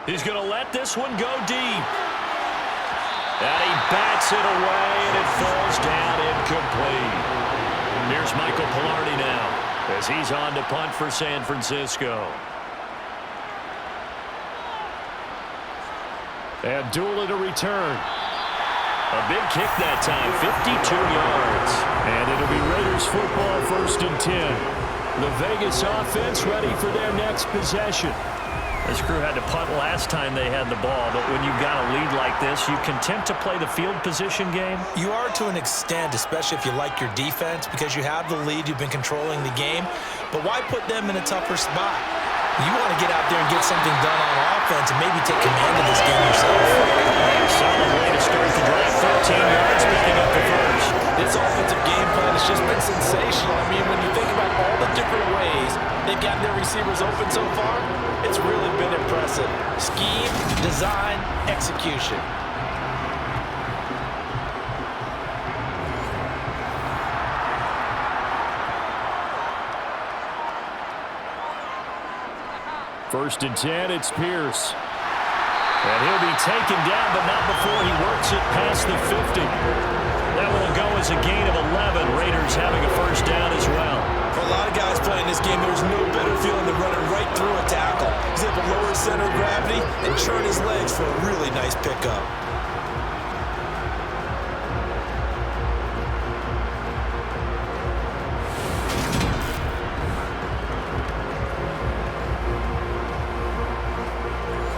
He's going to let this one go deep. And he bats it away, and it falls down incomplete. Here's Michael Pilardi now as he's on to punt for San Francisco. Abdullah to return. A big kick that time, 52 yards. And it'll be Raiders football, 1st and 10. The Vegas offense ready for their next possession. This crew had to punt last time they had the ball, but when you've got a lead like this, you content to play the field position game? You are to an extent, especially if you like your defense, because you have the lead, you've been controlling the game. But why put them in a tougher spot? You want to get out there and get something done on offense and maybe take command of this game yourself. Solid way to start the drive, 13 yards, picking up the 1st. This offensive game plan has just been sensational. I mean, when you think about all the different ways they've gotten their receivers open so far, it's really been impressive. Scheme, design, execution. First and 10, it's Pierce. And he'll be taken down, but not before he works it past the 50. That will go as a gain of 11. Raiders having a 1st down as well. For a lot of guys playing this game, there's no better feeling than running right through a tackle. He's able to lower his center of gravity and churn his legs for a really nice pickup.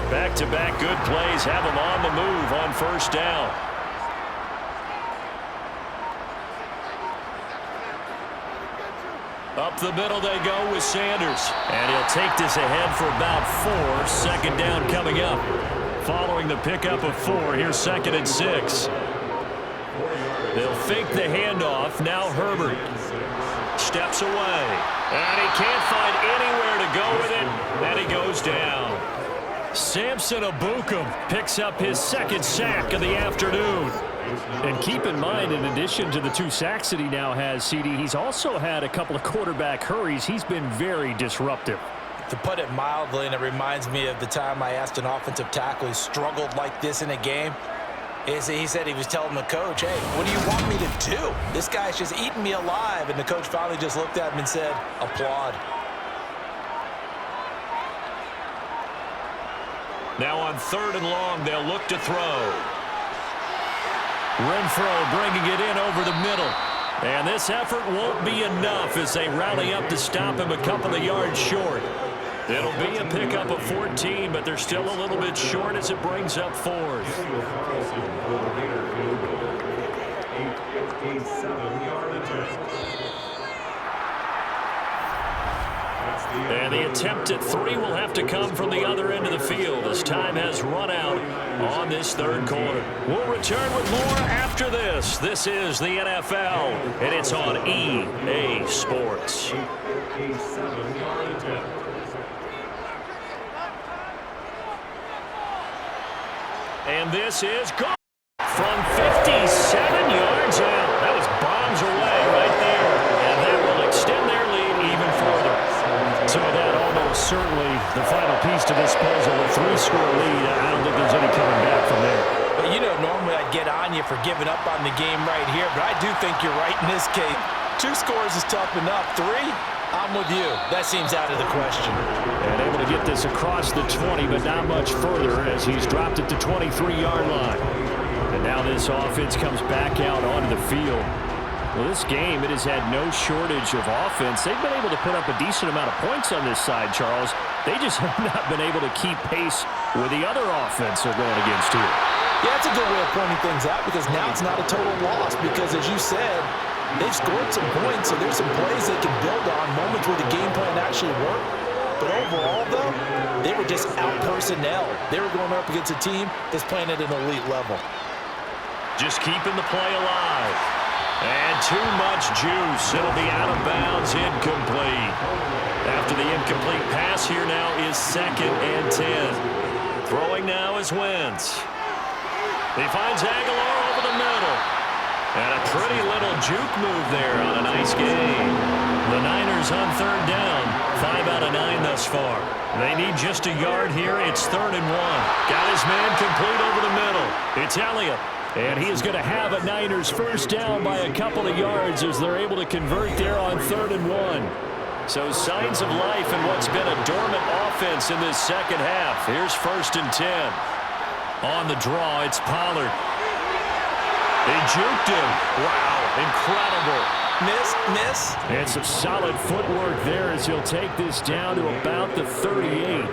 Back-to-back good plays have him on the move on 1st down. Up the middle they go with Sanders. And he'll take this ahead for about 4. Second down coming up. Following the pickup of 4, here's 2nd and 6. They'll fake the handoff. Now Herbert steps away. And he can't find anywhere to go with it. And he goes down. Samson Ebukam picks up his 2nd sack of the afternoon. And keep in mind, in addition to the 2 sacks that he now has, CD, he's also had a couple of quarterback hurries. He's been very disruptive. To put it mildly, and it reminds me of the time I asked an offensive tackle who struggled like this in a game. He said he was telling the coach, hey, what do you want me to do? This guy's just eating me alive. And the coach finally just looked at him and said, applaud. Now on 3rd and long, they'll look to throw. Renfro bringing it in over the middle. And this effort won't be enough as they rally up to stop him a couple of yards short. It'll be a pickup of 14, but they're still a little bit short as it brings up 4th. And the attempt at 3 will have to come from the other end of the field as time has run out on this 3rd quarter. We'll return with more after this. This is the NFL, and it's on EA Sports. And this is good from 57 yards out. That was bombs away right there. And that will extend their lead even further. So that almost certainly the final piece to this puzzle. A 3-score lead. I don't think there's any coming back from there. But you know, normally I'd get on you for giving up on the game right here, but I do think you're right in this case. 2 scores is tough enough. 3, I'm with you. That seems out of the question. And able to get this across the 20, but not much further as he's dropped it to 23-yard line. And now this offense comes back out onto the field. Well, this game, it has had no shortage of offense. They've been able to put up a decent amount of points on this side, Charles. They just have not been able to keep pace with the other offense they're going against here. Yeah, that's a good way of pointing things out because now it's not a total loss because, as you said, they've scored some points, so there's some plays they can build on, moments where the game plan actually worked. But overall, though, they were just out-personnel. They were going up against a team that's playing at an elite level. Just keeping the play alive. And too much juice. It'll be out of bounds, incomplete. After the incomplete pass, here now is 2nd and 10. Throwing now is Wentz. He finds Aguilar over the middle. And a pretty little juke move there on a nice game. The Niners on 3rd down. 5 out of 9 thus far. They need just a yard here. It's 3rd and 1. Got his man complete over the middle. It's Elliott. And he is going to have a Niners first down by a couple of yards as they're able to convert there on 3rd and 1. So signs of life in what's been a dormant offense in this second half. Here's 1st and 10. On the draw, it's Pollard. They juked him. Wow, incredible. Miss. And some solid footwork there as he'll take this down to about the 38.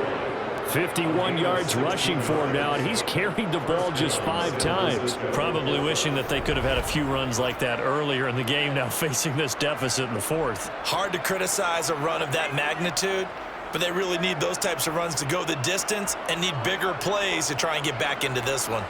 51 yards rushing for him now, and he's carried the ball just 5 times. Probably wishing that they could have had a few runs like that earlier in the game, now facing this deficit in the 4th. Hard to criticize a run of that magnitude, but they really need those types of runs to go the distance and need bigger plays to try and get back into this one.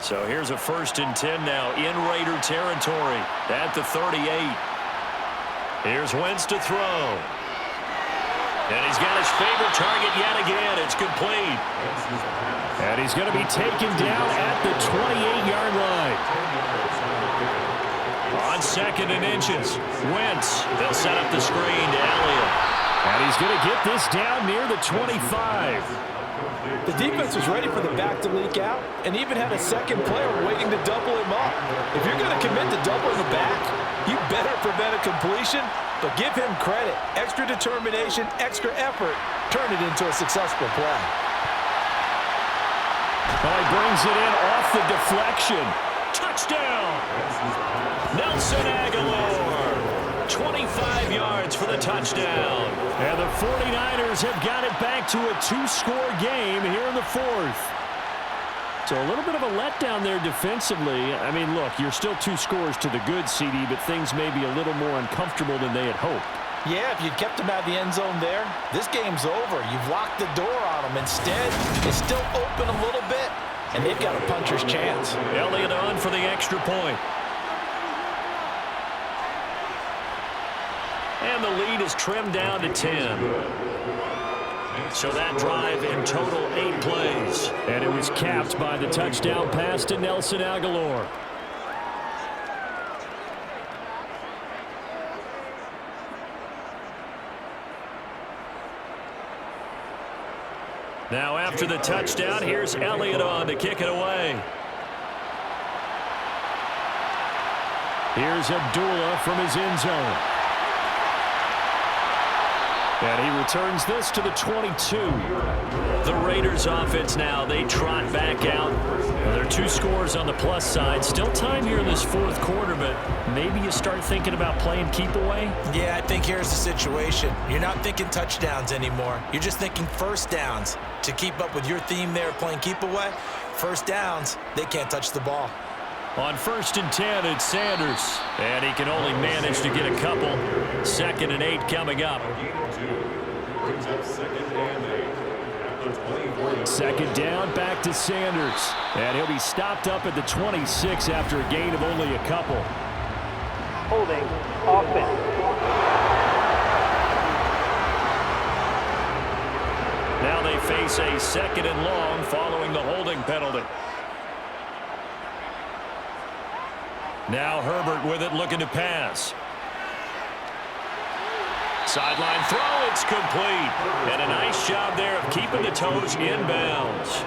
So here's a 1st and 10 now in Raider territory at the 38. Here's Wentz to throw. And he's got his favorite target yet again. It's complete. And he's going to be taken down at the 28-yard line. On 2nd and inches, Wentz. They'll set up the screen to Elliott. And he's going to get this down near the 25. The defense was ready for the back to leak out and even had a second player waiting to double him up. If you're going to commit to doubling the back, you better prevent a completion, but give him credit. Extra determination, extra effort, turn it into a successful play. Well, he brings it in off the deflection. Touchdown! Nelson Aguilar. 25 yards for the touchdown. And the 49ers have got it back to a 2-score game here in the 4th. So a little bit of a letdown there defensively. I mean, look, you're still 2 scores to the good, CD, but things may be a little more uncomfortable than they had hoped. Yeah, if you'd kept them out of the end zone there, this game's over. You've locked the door on them. Instead, it's still open a little bit, and they've got a puncher's chance. Elliott on for the extra point. And the lead is trimmed down to 10. So that drive in total 8 plays. And it was capped by the touchdown pass to Nelson Aguilar. Now after the touchdown, here's Elliott on to kick it away. Here's Abdullah from his end zone. And he returns this to the 22. The Raiders offense now, they trot back out. Well, there are 2 scores on the plus side. Still time here in this 4th quarter, but maybe you start thinking about playing keep away? Yeah, I think here's the situation. You're not thinking touchdowns anymore. You're just thinking first downs. To keep up with your theme there, playing keep away, first downs, they can't touch the ball. On 1st and 10, it's Sanders. And he can only manage to get a couple. 2nd and 8 coming up. Brings up 2nd and 8 at the 24. 2nd down, back to Sanders. And he'll be stopped up at the 26 after a gain of only a couple. Holding. Offense. Now they face a 2nd and long following the holding penalty. Now Herbert with it, looking to pass. Sideline throw, it's complete. And a nice job there of keeping the toes inbounds.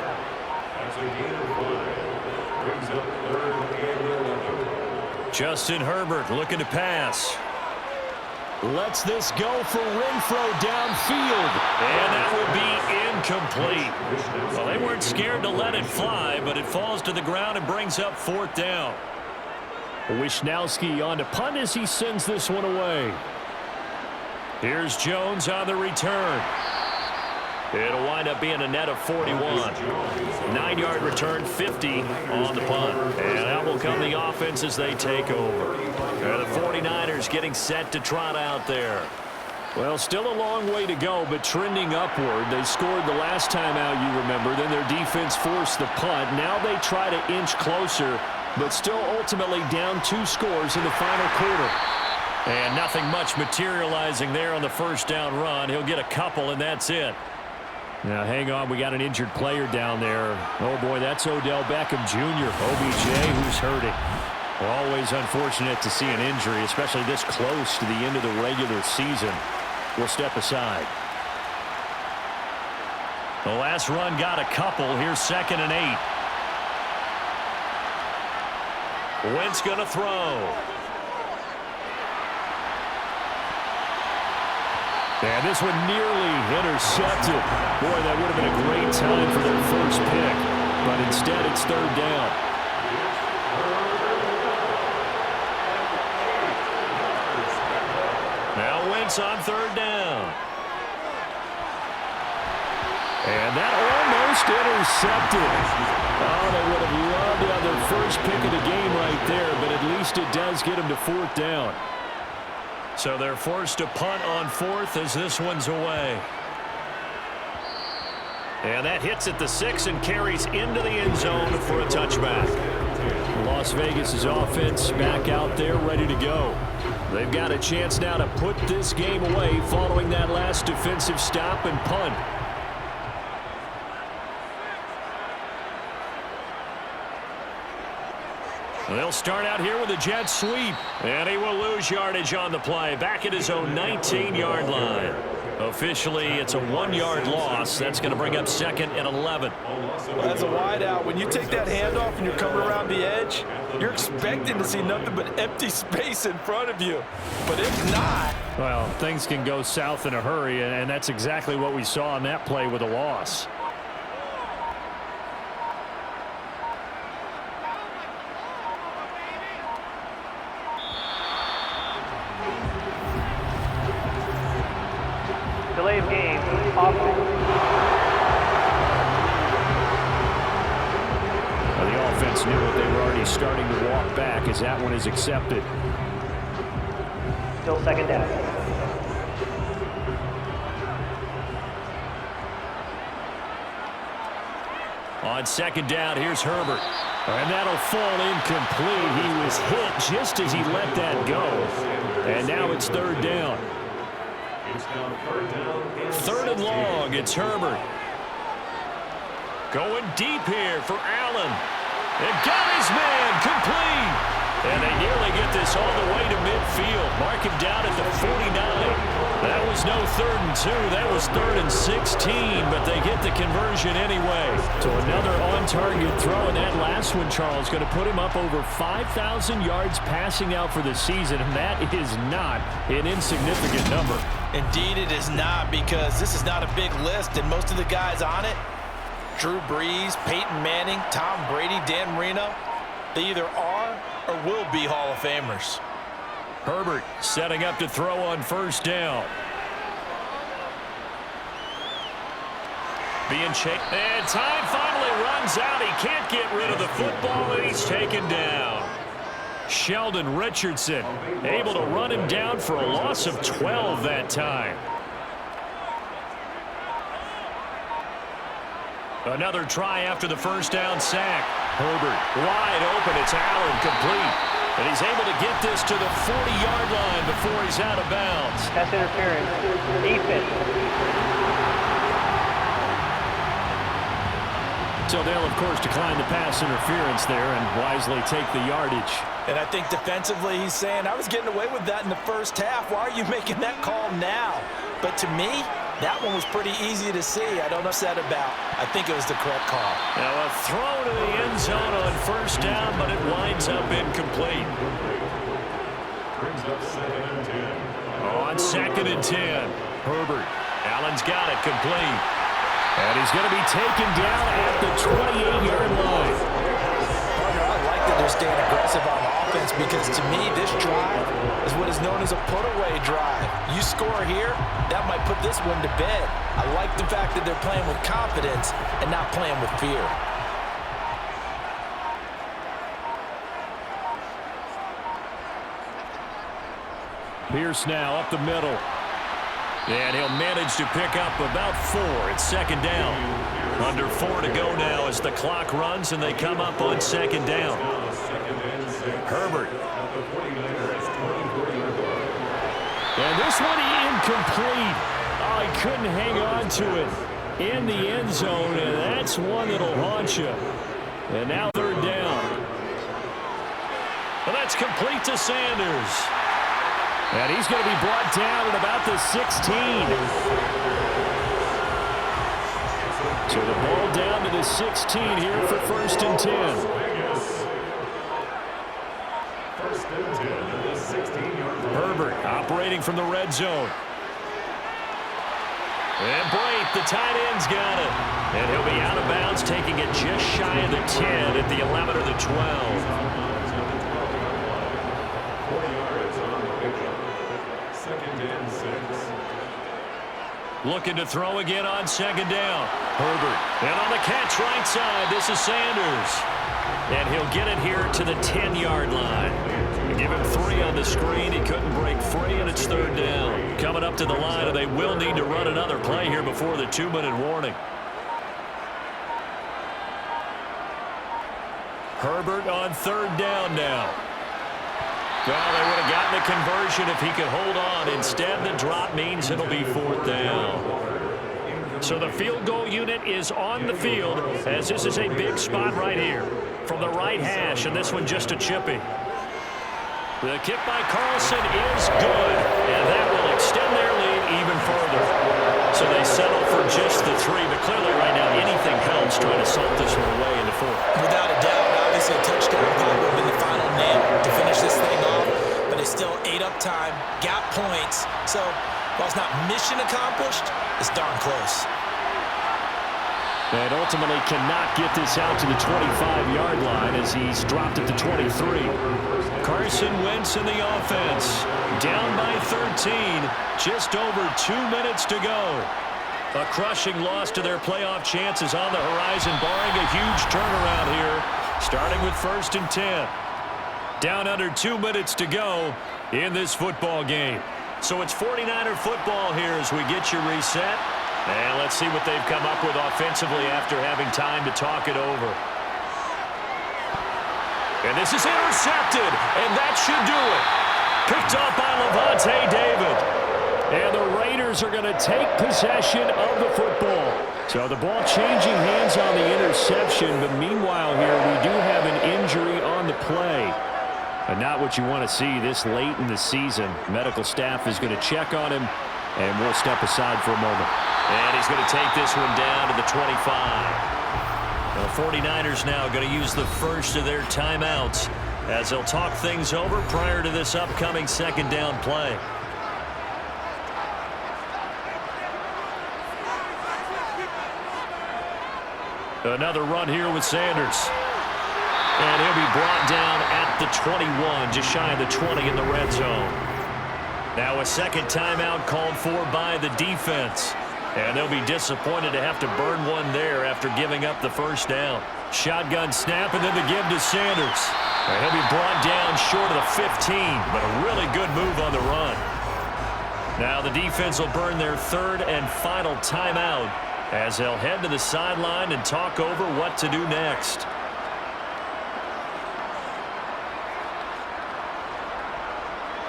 That's a gain of 5. Brings up 3rd and 11. Justin Herbert looking to pass. Lets this go for Renfro downfield. And that will be incomplete. Well, they weren't scared to let it fly, but it falls to the ground and brings up 4th down. Wisnowski on to punt as he sends this one away. Here's Jones on the return. It'll wind up being a net of 41. 9-yard return, 50 on the punt. And out will come the offense as they take over. The 49ers getting set to trot out there. Well, still a long way to go, but trending upward. They scored the last time out, you remember. Then their defense forced the punt. Now they try to inch closer, but still ultimately down 2 scores in the final quarter. And nothing much materializing there on the 1st down run. He'll get a couple, and that's it. Now, hang on. We got an injured player down there. Oh, boy, that's Odell Beckham Jr., OBJ, who's hurting. Always unfortunate to see an injury, especially this close to the end of the regular season. We'll step aside. The last run got a couple. Here's 2nd and 8. Wentz going to throw. And this one nearly intercepted. Boy, that would have been a great time for their first pick. But instead, it's 3rd down. Now Wentz on 3rd down. And that almost intercepted. Oh, they would have loved to have their first pick of the game right there, but at least it does get them to 4th down. So they're forced to punt on 4th as this one's away. And that hits at the 6 and carries into the end zone for a touchback. Las Vegas' offense back out there ready to go. They've got a chance now to put this game away following that last defensive stop and punt. They'll start out here with a jet sweep. And he will lose yardage on the play. Back at his own 19-yard line. Officially, it's a 1-yard loss. That's going to bring up 2nd and 11. Well, as a wideout, when you take that handoff and you're coming around the edge, you're expecting to see nothing but empty space in front of you. But if not... Well, things can go south in a hurry, and that's exactly what we saw on that play with a loss. Delay of game. Offense. defense knew it. They were already starting to walk back as that one is accepted. Still second down. On second down, here's Herbert. And that'll fall incomplete. He was hit just as he let that go. And now it's third down. Third and long, it's Herbert. Going deep here for Allen. And got his man complete. And they nearly get this all the way to midfield. Mark him down at the 49. That was no 3rd and 2. That was 3rd and 16. But they get the conversion anyway. So another on-target throw. And that last one, Charles, going to put him up over 5,000 yards passing out for the season. And that is not an insignificant number. Indeed it is not, because this is not a big list, and most of the guys on it, Drew Brees, Peyton Manning, Tom Brady, Dan Marino, they either are or will be Hall of Famers. Herbert setting up to throw on first down. Being chased, and time finally runs out. He can't get rid of the football, and he's taken down. Sheldon Richardson able to run him down for a loss of 12 that time. Another try after the first down sack. Herbert wide open. It's Allen complete. And he's able to get this to the 40-yard line before he's out of bounds. Pass interference. Defense. So they'll, of course, decline the pass interference there and wisely take the yardage. And I think defensively he's saying, I was getting away with that in the first half. Why are you making that call now? But to me, that one was pretty easy to see. I don't upset about. I think it was the correct call. Now a throw to the end zone on first down, but it winds up incomplete. Brings up 2nd and 10. On 2nd and 10, Herbert. Allen's got it complete. And he's going to be taken down at the 28-yard line. Partner, I like that they're staying aggressive on offense, because to me, this drive is what is known as a put-away drive. You score here, that might put this one to bed. I like the fact that they're playing with confidence and not playing with fear. Pierce now up the middle. And he'll manage to pick up about 4. It's second down. Under 4 to go now as the clock runs and they come up on second down. Herbert. And this one incomplete. Oh, he couldn't hang on to it in the end zone, and that's one that'll haunt you. And now third down. Well, that's complete to Sanders. And he's going to be brought down at about the 16. So the ball down to the 16 here for 1st and 10. 1st and 10 at the 16-yard line. Herbert operating from the red zone. And Brate, the tight end's got it. And he'll be out of bounds, taking it just shy of the 10 at the 11 or the 12. Looking to throw again on second down. Herbert. And on the catch right side, this is Sanders. And he'll get it here to the 10-yard line. They give him 3 on the screen. He couldn't break free, and it's third down. Coming up to the line, and they will need to run another play here before the 2-minute warning. Herbert on third down now. Well, they would have gotten the conversion if he could hold on. Instead, the drop means it'll be 4th down. So the field goal unit is on the field, as this is a big spot right here. From the right hash, and this one just a chippy. The kick by Carlson is good, and that will extend their lead even further. So they settle for just the 3, but clearly right now anything helps trying to salt this one away in the 4th. Without a doubt, obviously a touchdown probably would have been the final nail to finish this thing off, but it's still 8 up time, got points, so while it's not mission accomplished, it's darn close. And ultimately cannot get this out to the 25-yard line as he's dropped at the 23. Carson Wentz in the offense, down by 13, just over 2 minutes to go. A crushing loss to their playoff chances on the horizon, barring a huge turnaround here. starting with 1st and 10. Down under 2 minutes to go in this football game. So it's 49er football here as we get you reset. And let's see what they've come up with offensively after having time to talk it over. And this is intercepted, and that should do it. Picked off by Levante David. And the Raiders are going to take possession of the football. So the ball changing hands on the interception, but meanwhile here we do have an injury on the play. And not what you want to see this late in the season. Medical staff is going to check on him, and we'll step aside for a moment. And he's going to take this one down to the 25. The 49ers now going to use the first of their timeouts as they'll talk things over prior to this upcoming 2nd down play. Another run here with Sanders. And he'll be brought down at the 21, just shy of the 20 in the red zone. Now a 2nd timeout called for by the defense. And they'll be disappointed to have to burn one there after giving up the 1st down. Shotgun snap and then the give to Sanders. And he'll be brought down short of the 15, but a really good move on the run. Now the defense will burn their 3rd and final timeout as they'll head to the sideline and talk over what to do next.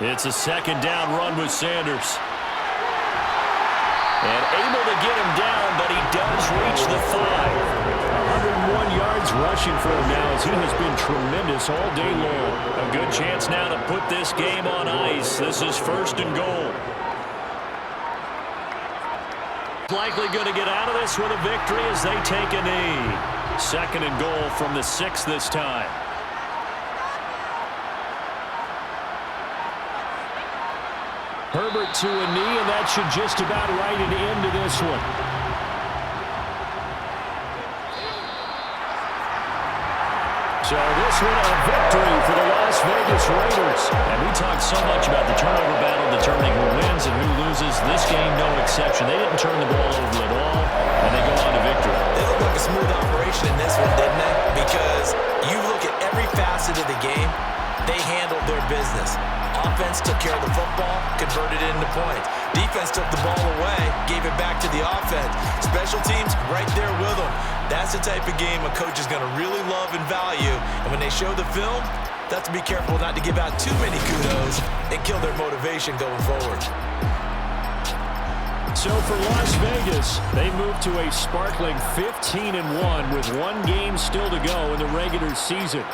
It's a 2nd down run with Sanders. And able to get him down, but he does reach the 5. 101 yards rushing for him now as he has been tremendous all day long. A good chance now to put this game on ice. This is 1st and goal. Likely going to get out of this with a victory as they take a knee. 2nd and goal from the 6 this time. Herbert to a knee, and that should just about write it into this one. So this one a victory for the Las Vegas Raiders. And we talked so much about the turnover battle determining who wins and who loses. This game, no exception. They didn't turn the ball over at all, and they go on to victory. They look like a smooth operation in this one, didn't they? Because you look at every facet of the game, they handled their business. Offense took care of the football, converted it into points. Defense took the ball away, gave it back to the offense. Special teams right there with them. That's the type of game a coach is going to really love and value. And when they show the film, they have to be careful not to give out too many kudos and kill their motivation going forward. So for Las Vegas, they move to a sparkling 15-1 with 1 game still to go in the regular season.